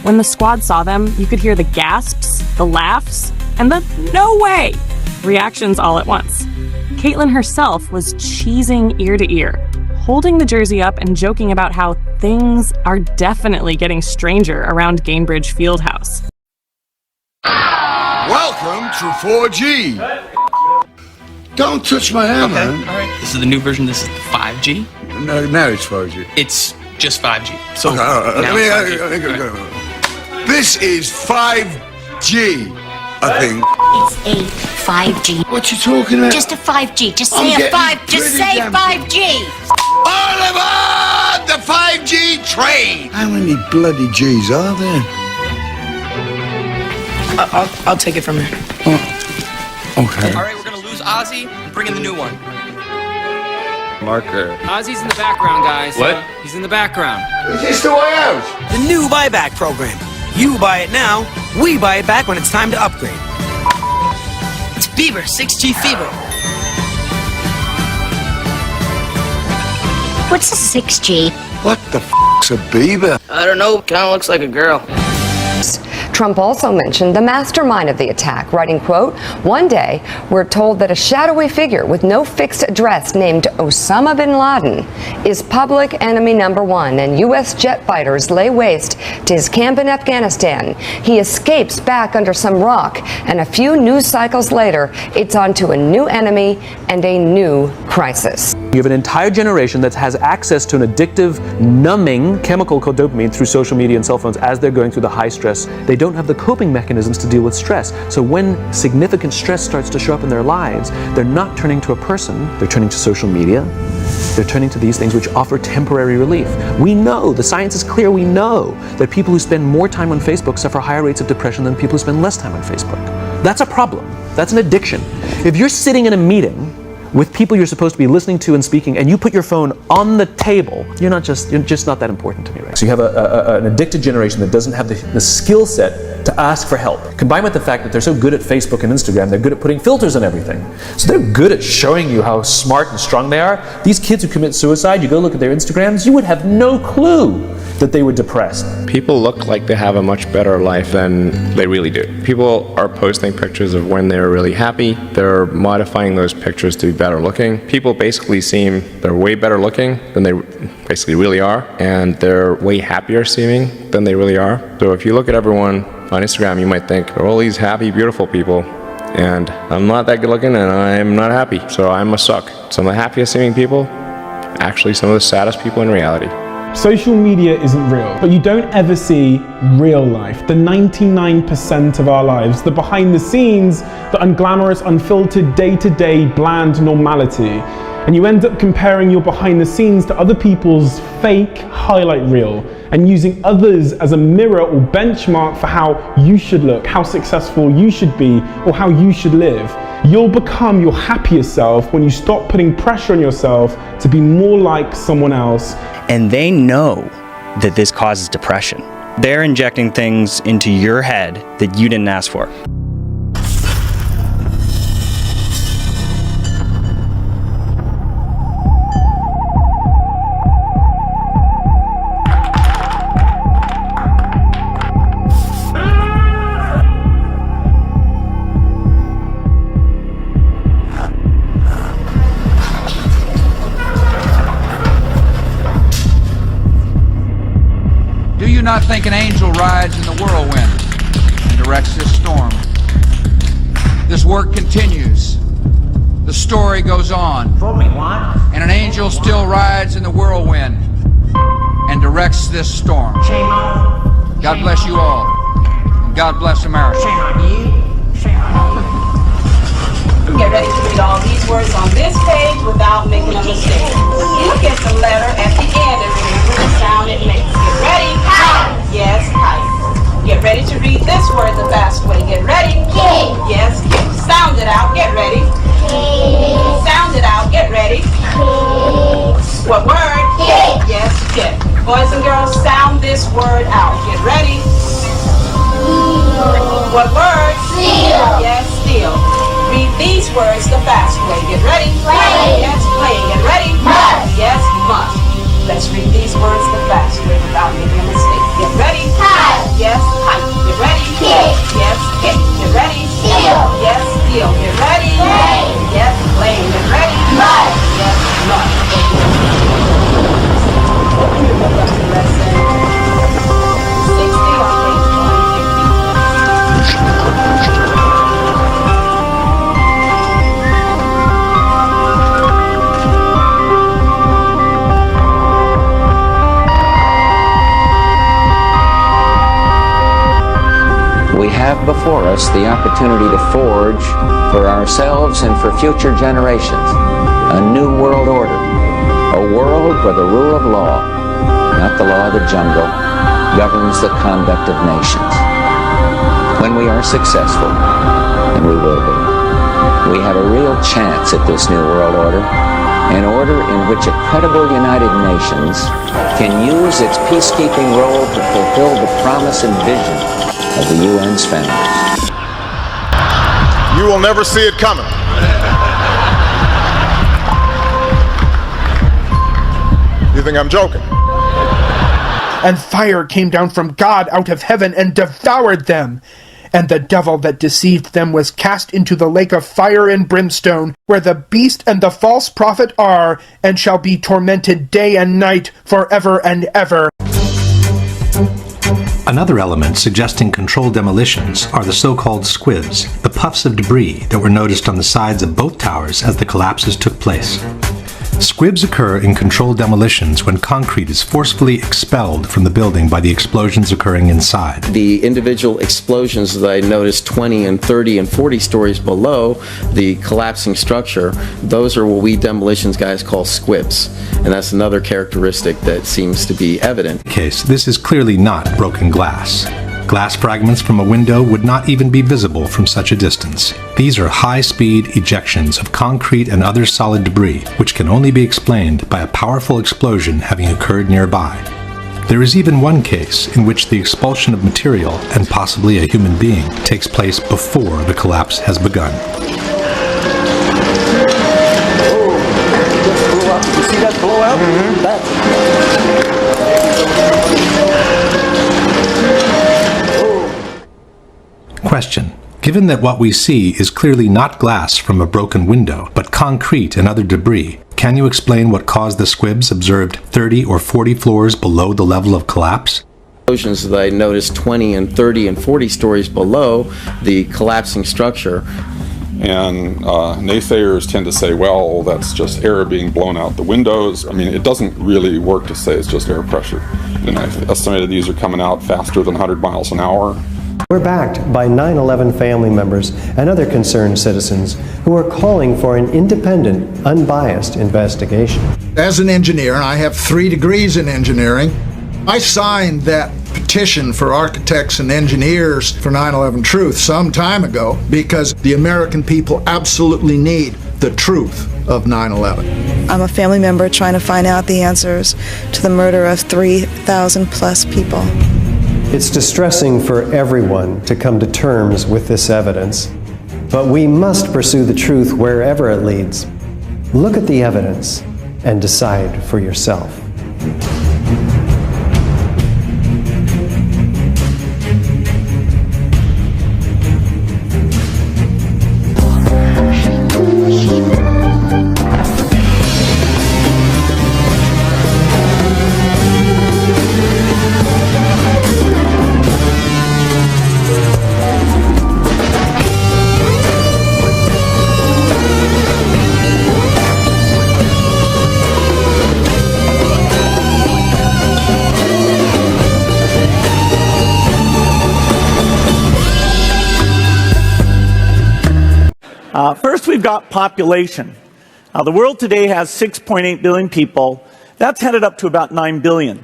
When the squad saw them, you could hear the gasps, the laughs, and the "no way" reactions all at once. Caitlin herself was cheesing ear to ear, holding the jersey up and joking about how things are definitely getting stranger around Gainbridge Fieldhouse. Welcome to 4G. Don't touch my hair, man. All right. This is the new version. This is 5G. No, now it's 4G. It's just 5G. So Okay, now it's 5G. This is 5G, I think. It's a 5G. What you talking about? Just a 5G. Just I'm say a getting 5. Just pretty say damn 5G. All aboard the 5G train! How many bloody G's are there? I'll take it from here. Okay. All right, we're gonna lose Ozzy and bring in the new one. Marker. Ozzy's in the background, guys. What? He's in the background. Is this the way out? The new buyback program. You buy it now, we buy it back when it's time to upgrade. It's Fever, 6G Fever. What's a 6G? What the f***'s a Bieber? I don't know, kinda looks like a girl. Trump also mentioned the mastermind of the attack, writing, quote, "One day, we're told that a shadowy figure with no fixed address named Osama bin Laden is public enemy number one, and U.S. jet fighters lay waste to his camp in Afghanistan. He escapes back under some rock, and a few news cycles later, it's on to a new enemy and a new crisis." You have an entire generation that has access to an addictive, numbing chemical called dopamine through social media and cell phones as they're going through the high stress. They don't have the coping mechanisms to deal with stress. So when significant stress starts to show up in their lives, they're not turning to a person, they're turning to social media. They're turning to these things which offer temporary relief. We know, the science is clear, we know that people who spend more time on Facebook suffer higher rates of depression than people who spend less time on Facebook. That's a problem. That's an addiction. If you're sitting in a meeting with people you're supposed to be listening to and speaking, and you put your phone on the table, you're just not that important to me, right? So you have an addicted generation that doesn't have the skill set to ask for help. Combined with the fact that they're so good at Facebook and Instagram, they're good at putting filters on everything. So they're good at showing you how smart and strong they are. These kids who commit suicide, you go look at their Instagrams, you would have no clue that they were depressed. People look like they have a much better life than they really do. People are posting pictures of when they're really happy. They're modifying those pictures to be better looking. People basically seem they're way better looking than they basically really are, and they're way happier seeming than they really are. So if you look at everyone on Instagram, you might think, they're all these happy, beautiful people, and I'm not that good looking and I'm not happy, so I must suck. Some of the happiest seeming people, actually some of the saddest people in reality. Social media isn't real, but you don't ever see real life, the 99% of our lives, the behind the scenes, the unglamorous, unfiltered, day-to-day, bland normality. And you end up comparing your behind the scenes to other people's fake highlight reel and using others as a mirror or benchmark for how you should look, how successful you should be, or how you should live. You'll become your happier self when you stop putting pressure on yourself to be more like someone else. And they know that this causes depression. They're injecting things into your head that you didn't ask for. Do you not think an angel rides in the whirlwind and directs this storm? This work continues. The story goes on. And an angel still rides in the whirlwind and directs this storm. God bless you all. And God bless America. Get ready to read all these words on this page without making a mistake. Look at the letter at the end and remember the sound it makes. Get ready. Kite. Yes, kite. Get ready to read this word the fast way. Get ready. Kid. Yes, kid. Sound it out. Get ready. Kid. Sound it out. Get ready. Kid. Boys and girls, sound this word out. Get ready. What word? Steal. Yes, steal. Read these words the fast way. Get ready. Play. Yes, play. Get ready. Must. Yes, must. Let's read these words the fast way without making a mistake. Get ready. Kite. Yes, kite. Get ready. Kick. Yes, kick. Get ready. Steal. Yes, steal. Get ready. Play. Yes, play. Get ready. Must. Yes, must. Open your book up to lesson 60 on page 150. We have before us the opportunity to forge for ourselves and for future generations a new world order, a world where the rule of law, not the law of the jungle, governs the conduct of nations. When we are successful, and we will be, we have a real chance at this new world order, an order in which a credible United Nations can use its peacekeeping role to fulfill the promise and vision of the UN's founders. You will never see it coming. You think I'm joking? And fire came down from God out of heaven and devoured them. And the devil that deceived them was cast into the lake of fire and brimstone, where the beast and the false prophet are, and shall be tormented day and night forever and ever. Another element suggesting controlled demolitions are the so-called squibs, the puffs of debris that were noticed on the sides of both towers as the collapses took place. Squibs occur in controlled demolitions when concrete is forcefully expelled from the building by the explosions occurring inside. The individual explosions that I noticed 20 and 30 and 40 stories below the collapsing structure, those are what we demolitions guys call squibs. And that's another characteristic that seems to be evident. This is clearly not broken glass. Glass fragments from a window would not even be visible from such a distance. These are high-speed ejections of concrete and other solid debris, which can only be explained by a powerful explosion having occurred nearby. There is even one case in which the expulsion of material, and possibly a human being, takes place before the collapse has begun. Did you see that blowout? Question. Given that what we see is clearly not glass from a broken window, but concrete and other debris, can you explain what caused the squibs observed 30 or 40 floors below the level of collapse? Explosions that I noticed 20 and 30 and 40 stories below the collapsing structure. And naysayers tend to say, well, that's just air being blown out the windows. I mean, it doesn't really work to say it's just air pressure. And I've estimated these are coming out faster than 100 miles an hour. We're backed by 9/11 family members and other concerned citizens who are calling for an independent, unbiased investigation. As an engineer, and I have 3 degrees in engineering, I signed that petition for architects and engineers for 9/11 Truth some time ago because the American people absolutely need the truth of 9/11. I'm a family member trying to find out the answers to the murder of 3,000 plus people. It's distressing for everyone to come to terms with this evidence, but we must pursue the truth wherever it leads. Look at the evidence and decide for yourself. First, we've got population. The world today has 6.8 billion people. That's headed up to about 9 billion.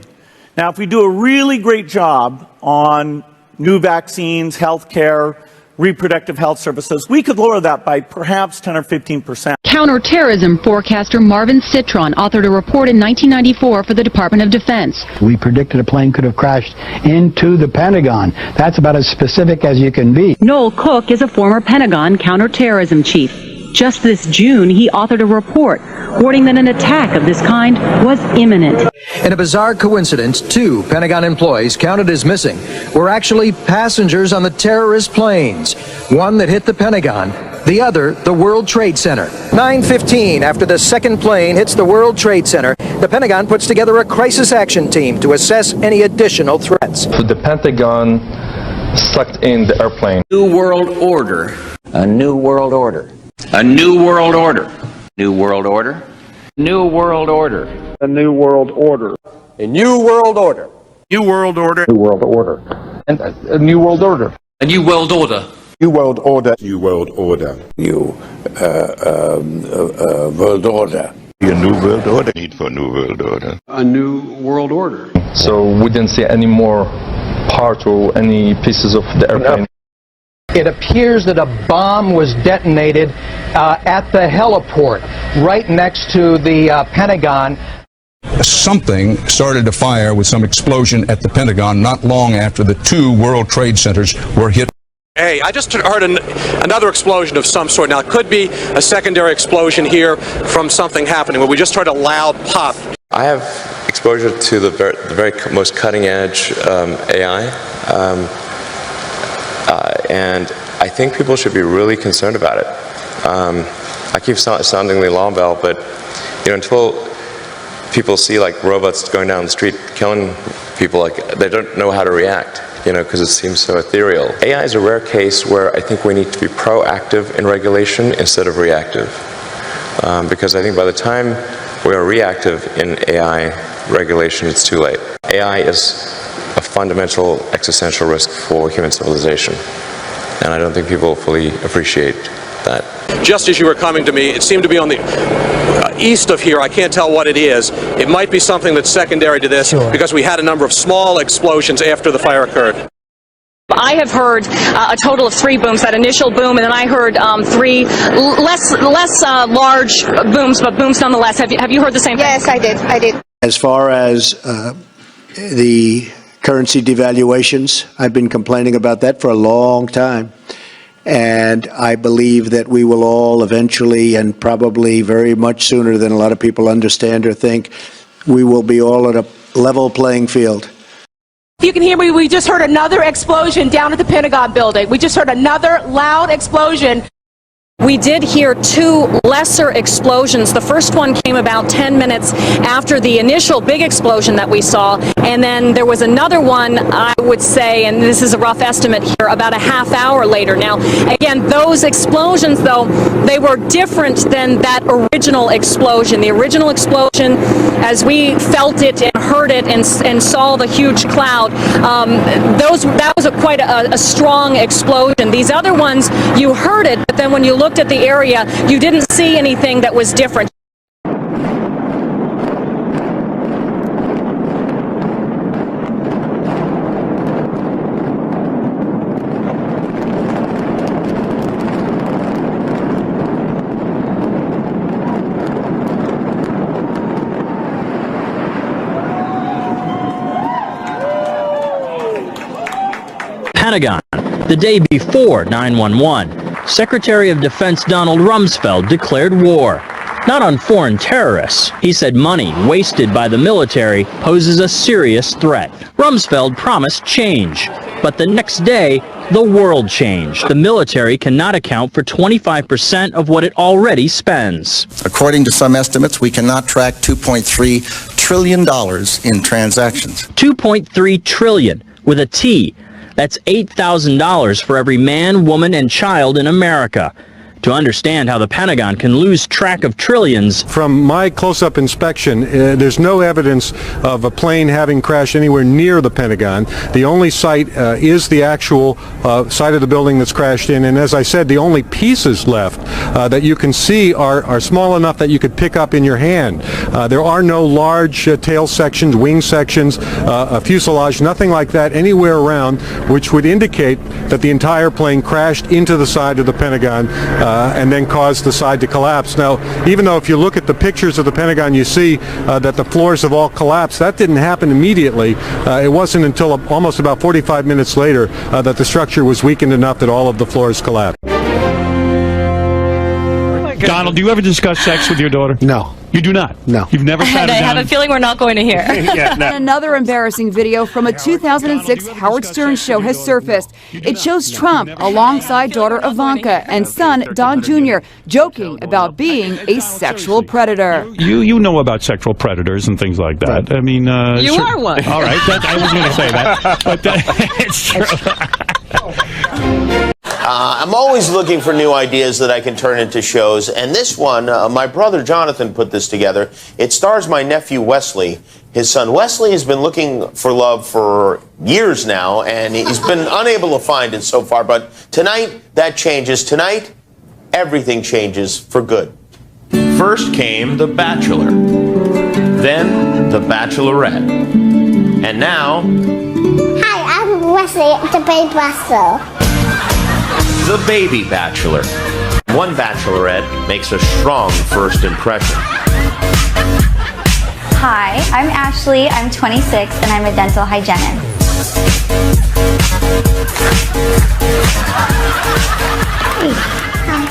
Now, if we do a really great job on new vaccines, healthcare, reproductive health services. We could lower that by perhaps 10 or 15%. Counterterrorism forecaster Marvin Citron authored a report in 1994 for the Department of Defense. We predicted a plane could have crashed into the Pentagon. That's about as specific as you can be. Noel Cook is a former Pentagon counterterrorism chief. Just this June, he authored a report warning that an attack of this kind was imminent. In a bizarre coincidence, 2 Pentagon employees counted as missing were actually passengers on the terrorist planes. One that hit the Pentagon, the other the World Trade Center. 9:15 after the second plane hits the World Trade Center, the Pentagon puts together a crisis action team to assess any additional threats. The Pentagon sucked in the airplane. New world order. A new world order. A new world order. New world order. New world order. A new world order. A new world order. New world order. New world order. And a new world order. A new world order. New world order. New world order. New world order. A new world order. Need for a new world order. A new world order. So we didn't see any more parts or any pieces of the airplane. It appears that a bomb was detonated at the heliport right next to the Pentagon. Something started to fire with some explosion at the Pentagon not long after the 2 World Trade Centers were hit. Hey, I just heard another explosion of some sort. Now, it could be a secondary explosion here from something happening, but we just heard a loud pop. I have exposure to the very most cutting edge AI. And I think people should be really concerned about it. I keep sounding the alarm bell, but until people see like robots going down the street killing people, like they don't know how to react, because it seems so ethereal. AI is a rare case where I think we need to be proactive in regulation instead of reactive, because I think by the time we are reactive in AI regulation, it's too late. AI is a fundamental existential risk for human civilization. And I don't think people fully appreciate that. Just as you were coming to me, it seemed to be on the east of here. I can't tell what it is. It might be something that's secondary to this, because we had a number of small explosions after the fire occurred. I have heard a total of 3 booms, that initial boom, and then I heard 3 less large booms, but booms nonetheless. Have you heard the same thing? Yes, I did. As far as the currency devaluations, I've been complaining about that for a long time. And I believe that we will all eventually, and probably very much sooner than a lot of people understand or think, we will be all at a level playing field. If you can hear me, we just heard another explosion down at the Pentagon building. We just heard another loud explosion. We did hear 2 lesser explosions. The first one came about 10 minutes after the initial big explosion that we saw, and then there was another one, I would say, and this is a rough estimate here, about a half hour later. Now, again, those explosions, though, they were different than that original explosion. The original explosion, as we felt it and heard it and saw the huge cloud, that was quite a strong explosion. These other ones, you heard it, but then when you looked at the area, you didn't see anything that was different. Pentagon, the day before 9/11. Secretary of Defense Donald Rumsfeld declared war. Not on foreign terrorists. He said money wasted by the military poses a serious threat. Rumsfeld promised change. But the next day, the world changed. The military cannot account for 25% of what it already spends. According to some estimates, we cannot track $2.3 trillion in transactions. $2.3 trillion with a T. That's $8,000 for every man, woman, and child in America. To understand how the Pentagon can lose track of trillions. From my close-up inspection, there's no evidence of a plane having crashed anywhere near the Pentagon. The only site is the actual site of the building that's crashed in, and as I said, the only pieces left that you can see are small enough that you could pick up in your hand. There are no large tail sections, wing sections, a fuselage, nothing like that anywhere around, which would indicate that the entire plane crashed into the side of the Pentagon and then caused the side to collapse. Now, even though if you look at the pictures of the Pentagon, you see that the floors have all collapsed, that didn't happen immediately. It wasn't until almost about 45 minutes later that the structure was weakened enough that all of the floors collapsed. Donald, do you ever discuss sex with your daughter? No. You do not? No. You've never sat I down? have a feeling we're not going to hear. Yeah, no. Another embarrassing video from a 2006 Howard Stern show has surfaced. It shows Trump alongside daughter Ivanka and son Don Jr. joking about being a sexual predator. You know about sexual predators and things like that. I mean... You are one. All right, I was going to say that. But it's true. I'm always looking for new ideas that I can turn into shows, and this one, my brother Jonathan put this together. It stars my nephew Wesley. His son Wesley has been looking for love for years now, and he's been unable to find it so far, but tonight that changes. Tonight, everything changes for good. First came The Bachelor, then The Bachelorette, and now... Hi, I'm Wesley, the baby bachelor. The Baby Bachelor. One bachelorette makes a strong first impression. Hi, I'm Ashley, I'm 26, and I'm a dental hygienist. Hi.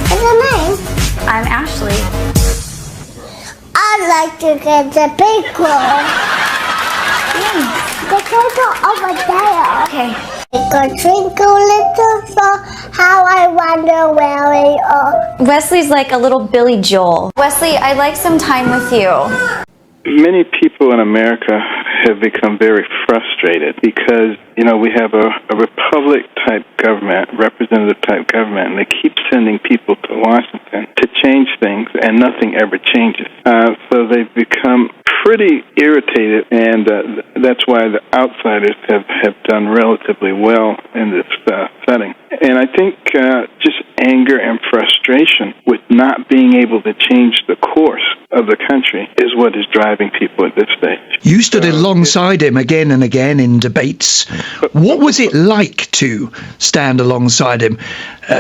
What's your name? I'm Ashley. I'd like to get the big one. The photo over there. Okay. Twinkle, twinkle, little star, how I wonder where we are. Wesley's like a little Billy Joel. Wesley, I'd like some time with you. Many people in America have become very frustrated because, we have a republic-type government, representative-type government, and they keep sending people to Washington to change things, and nothing ever changes. So they've become pretty irritated, and that's why the outsiders have done relatively well in this setting. And I think just anger and frustration with not being able to change the course of the country is what is driving people at this stage. You stood alongside him again and again in debates. What was it like to stand alongside him?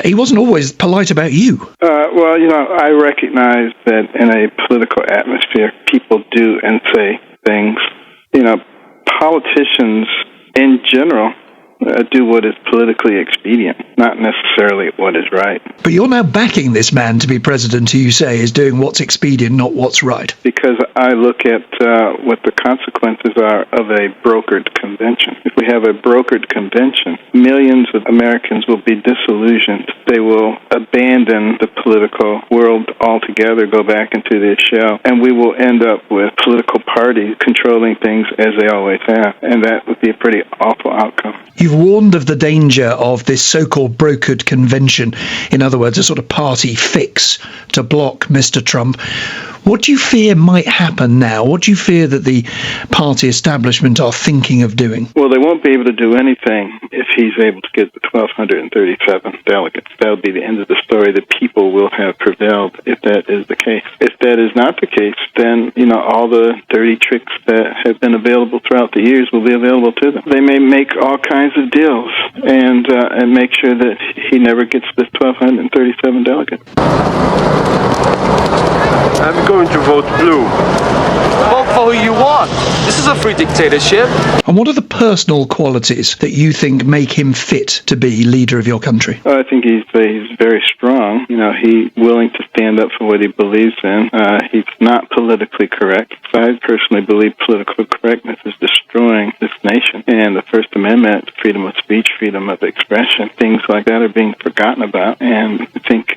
He wasn't always polite about you. Well, I recognize that in a political atmosphere, people do and say things. Politicians in general do what is politically expedient, not necessarily what is right. But you're now backing this man to be president who you say is doing what's expedient, not what's right. Because I look at what the consequences are of a brokered convention. If we have a brokered convention, millions of Americans will be disillusioned. They will abandon the political world altogether, go back into their shell, and we will end up with political parties controlling things as they always have. And that would be a pretty awful outcome. You've warned of the danger of this so-called brokered convention, in other words, a sort of party fix to block Mr. Trump. What do you fear might happen now? What do you fear that the party establishment are thinking of doing? Well, they won't be able to do anything if he's able to get the 1,237 delegates. That'll be the end of the story. The people will have prevailed if that is the case. If that is not the case, then, all the dirty tricks that have been available throughout the years will be available to them. They may make all kinds of deals and make sure that he never gets this 1,237 delegates. I'm going to vote blue. Vote for who you want. This is a free dictatorship. And what are the personal qualities that you think make him fit to be leader of your country? I think he's very strong. He's willing to stand up for what he believes in. He's not politically correct. I personally believe political correctness is destroying this nation. And the First Amendment, freedom of speech, freedom of expression, things like that are being forgotten about. And I think,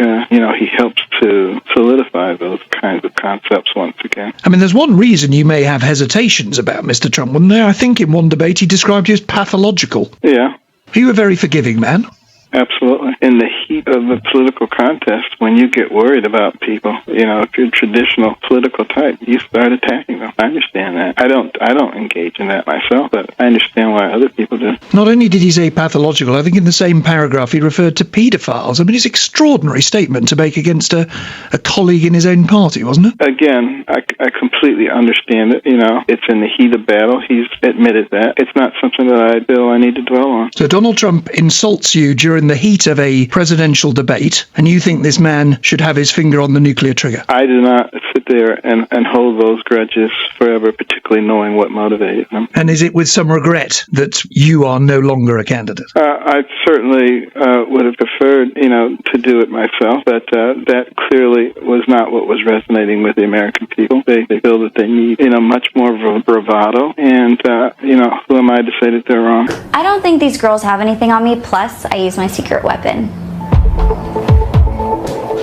he helps to solidify those kinds of concepts once again. I mean, there's one reason you may have hesitations about Mr. Trump, wasn't there? I think in one debate he described you as pathological. Yeah. Are you a very forgiving man? Absolutely. In the heat of the political contest, when you get worried about people, if you're a traditional political type, you start attacking them. I understand that. I don't engage in that myself, but I understand why other people do. Not only did he say pathological, I think in the same paragraph he referred to paedophiles. I mean, it's an extraordinary statement to make against a colleague in his own party, wasn't it? Again, I completely understand it. It's in the heat of battle. He's admitted that. It's not something that I need to dwell on. So Donald Trump insults you during the heat of a presidential debate, and you think this man should have his finger on the nuclear trigger? I do not sit there and hold those grudges forever, particularly knowing what motivated them. And is it with some regret that you are no longer a candidate? I certainly would have preferred, to do it myself, but that clearly was not what was resonating with the American people. They feel that they need, much more bravado, and, who am I to say that they're wrong? I don't think these girls have anything on me, plus I use my secret weapon.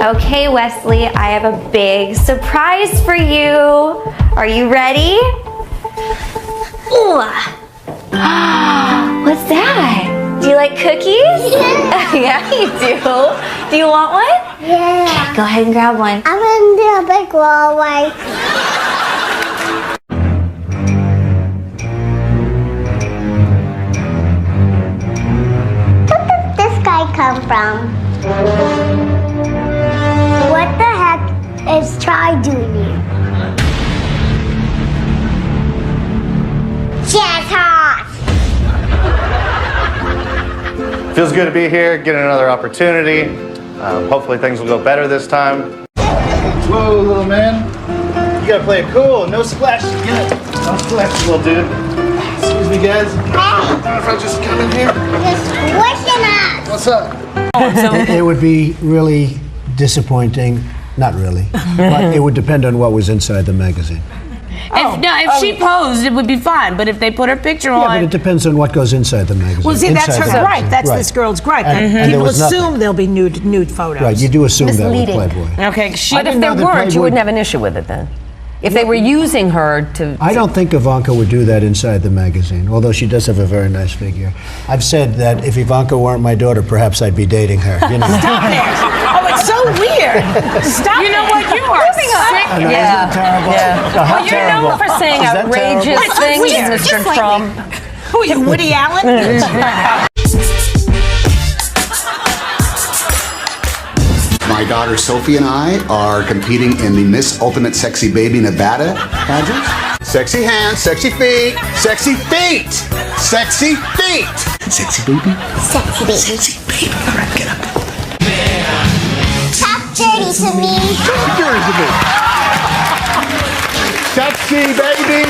Okay, Wesley, I have a big surprise for you. Are you ready? Ooh. What's that? Do you like cookies? Yeah, you do. Do you want one? Yeah. Okay, go ahead and grab one. I'm gonna do a big wall one. Where did this guy come from? What the heck is Try doing here? Jazz hot! Feels good to be here, getting another opportunity. Hopefully things will go better this time. Whoa, little man. You gotta play it cool. No splashes. Get it. No splashes, little dude. Excuse me, guys. Hey! If I just come in here. Just squishing us! What's up? It would be really disappointing. Not really. But it would depend on what was inside the magazine. If she posed, it would be fine. But if they put her picture on... Yeah, but it depends on what goes inside the magazine. Well, see, that's Inside her the gripe. magazine. That's Right. this girl's gripe. And there People was nothing. assume there'll be nude photos. Right, you do assume that with Misleading. Playboy. Okay, But if there weren't, you wouldn't have an issue with it then. If they were using her to... I don't think Ivanka would do that inside the magazine, although she does have a very nice figure. I've said that if Ivanka weren't my daughter, perhaps I'd be dating her. You know? Stop it! Oh, it's so weird. Stop You know it. what? You are sick. I know, isn't it terrible? How Well, you're known for saying Is that outrageous terrible? things, Weird. Mr. Just like Trump. Who are you, Woody Allen? My daughter Sophie and I are competing in the Miss Ultimate Sexy Baby Nevada pageant. Sexy hands, sexy feet, sexy feet, sexy feet. Sexy baby? Sexy baby. Sexy baby. All right, get up. Talk dirty to me. Dirty to me. Sexy baby.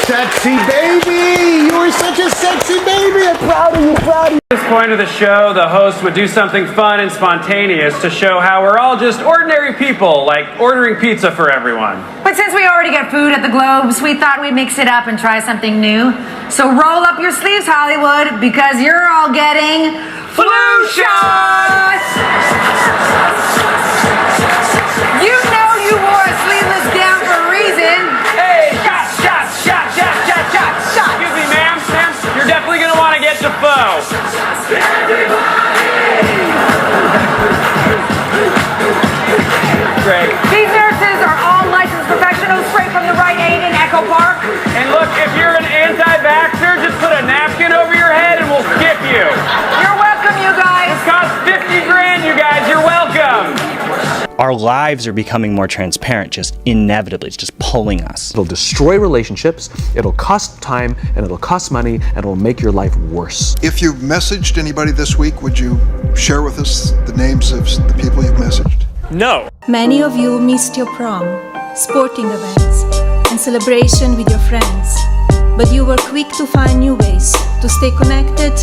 Sexy baby. You are such a sexy baby. I'm proud of you, proud of you. At this point of the show, the host would do something fun and spontaneous to show how we're all just ordinary people, like ordering pizza for everyone. But since we already get food at the Globes, we thought we'd mix it up and try something new. So roll up your sleeves, Hollywood, because you're all getting flu shots! You know you wore a sleeveless gown for a reason. Hey, shot, shot, shot, shot, shot, shot, shot. Excuse me, ma'am, you're definitely going to want to get Defoe. Great. These nurses are all licensed professionals straight from the Rite Aid in Echo Park. And look, if you're an anti-vaxxer, just put a napkin over your head and we'll skip you. You're welcome, you guys. This costs 50 grand, you guys. You're welcome. Our lives are becoming more transparent, just inevitably. It's just pulling us. It'll destroy relationships, it'll cost time, and it'll cost money, and it'll make your life worse. If you've messaged anybody this week, would you share with us the names of the people you've messaged? No. Many of you missed your prom, sporting events, and celebration with your friends. But you were quick to find new ways to stay connected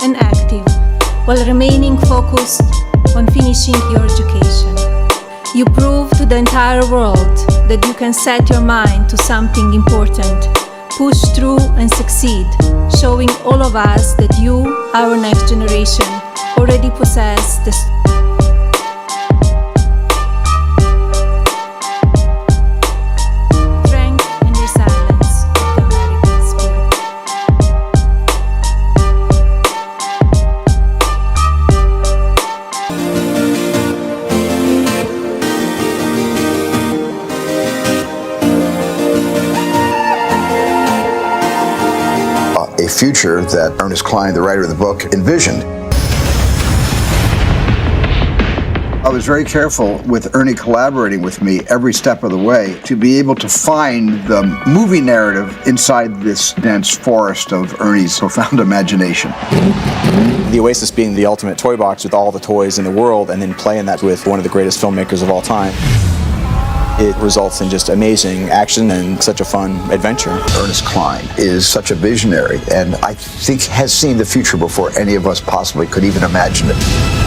and active while remaining focused on finishing your education. You prove to the entire world that you can set your mind to something important, push through and succeed, showing all of us that you, our next generation, already possess the strength and resilience of the American spirit. a future that Ernest Cline, the writer of the book, envisioned. I was very careful with Ernie collaborating with me every step of the way to be able to find the movie narrative inside this dense forest of Ernie's profound imagination. The Oasis being the ultimate toy box with all the toys in the world, and then playing that with one of the greatest filmmakers of all time. It results in just amazing action and such a fun adventure. Ernest Cline is such a visionary, and I think has seen the future before any of us possibly could even imagine it.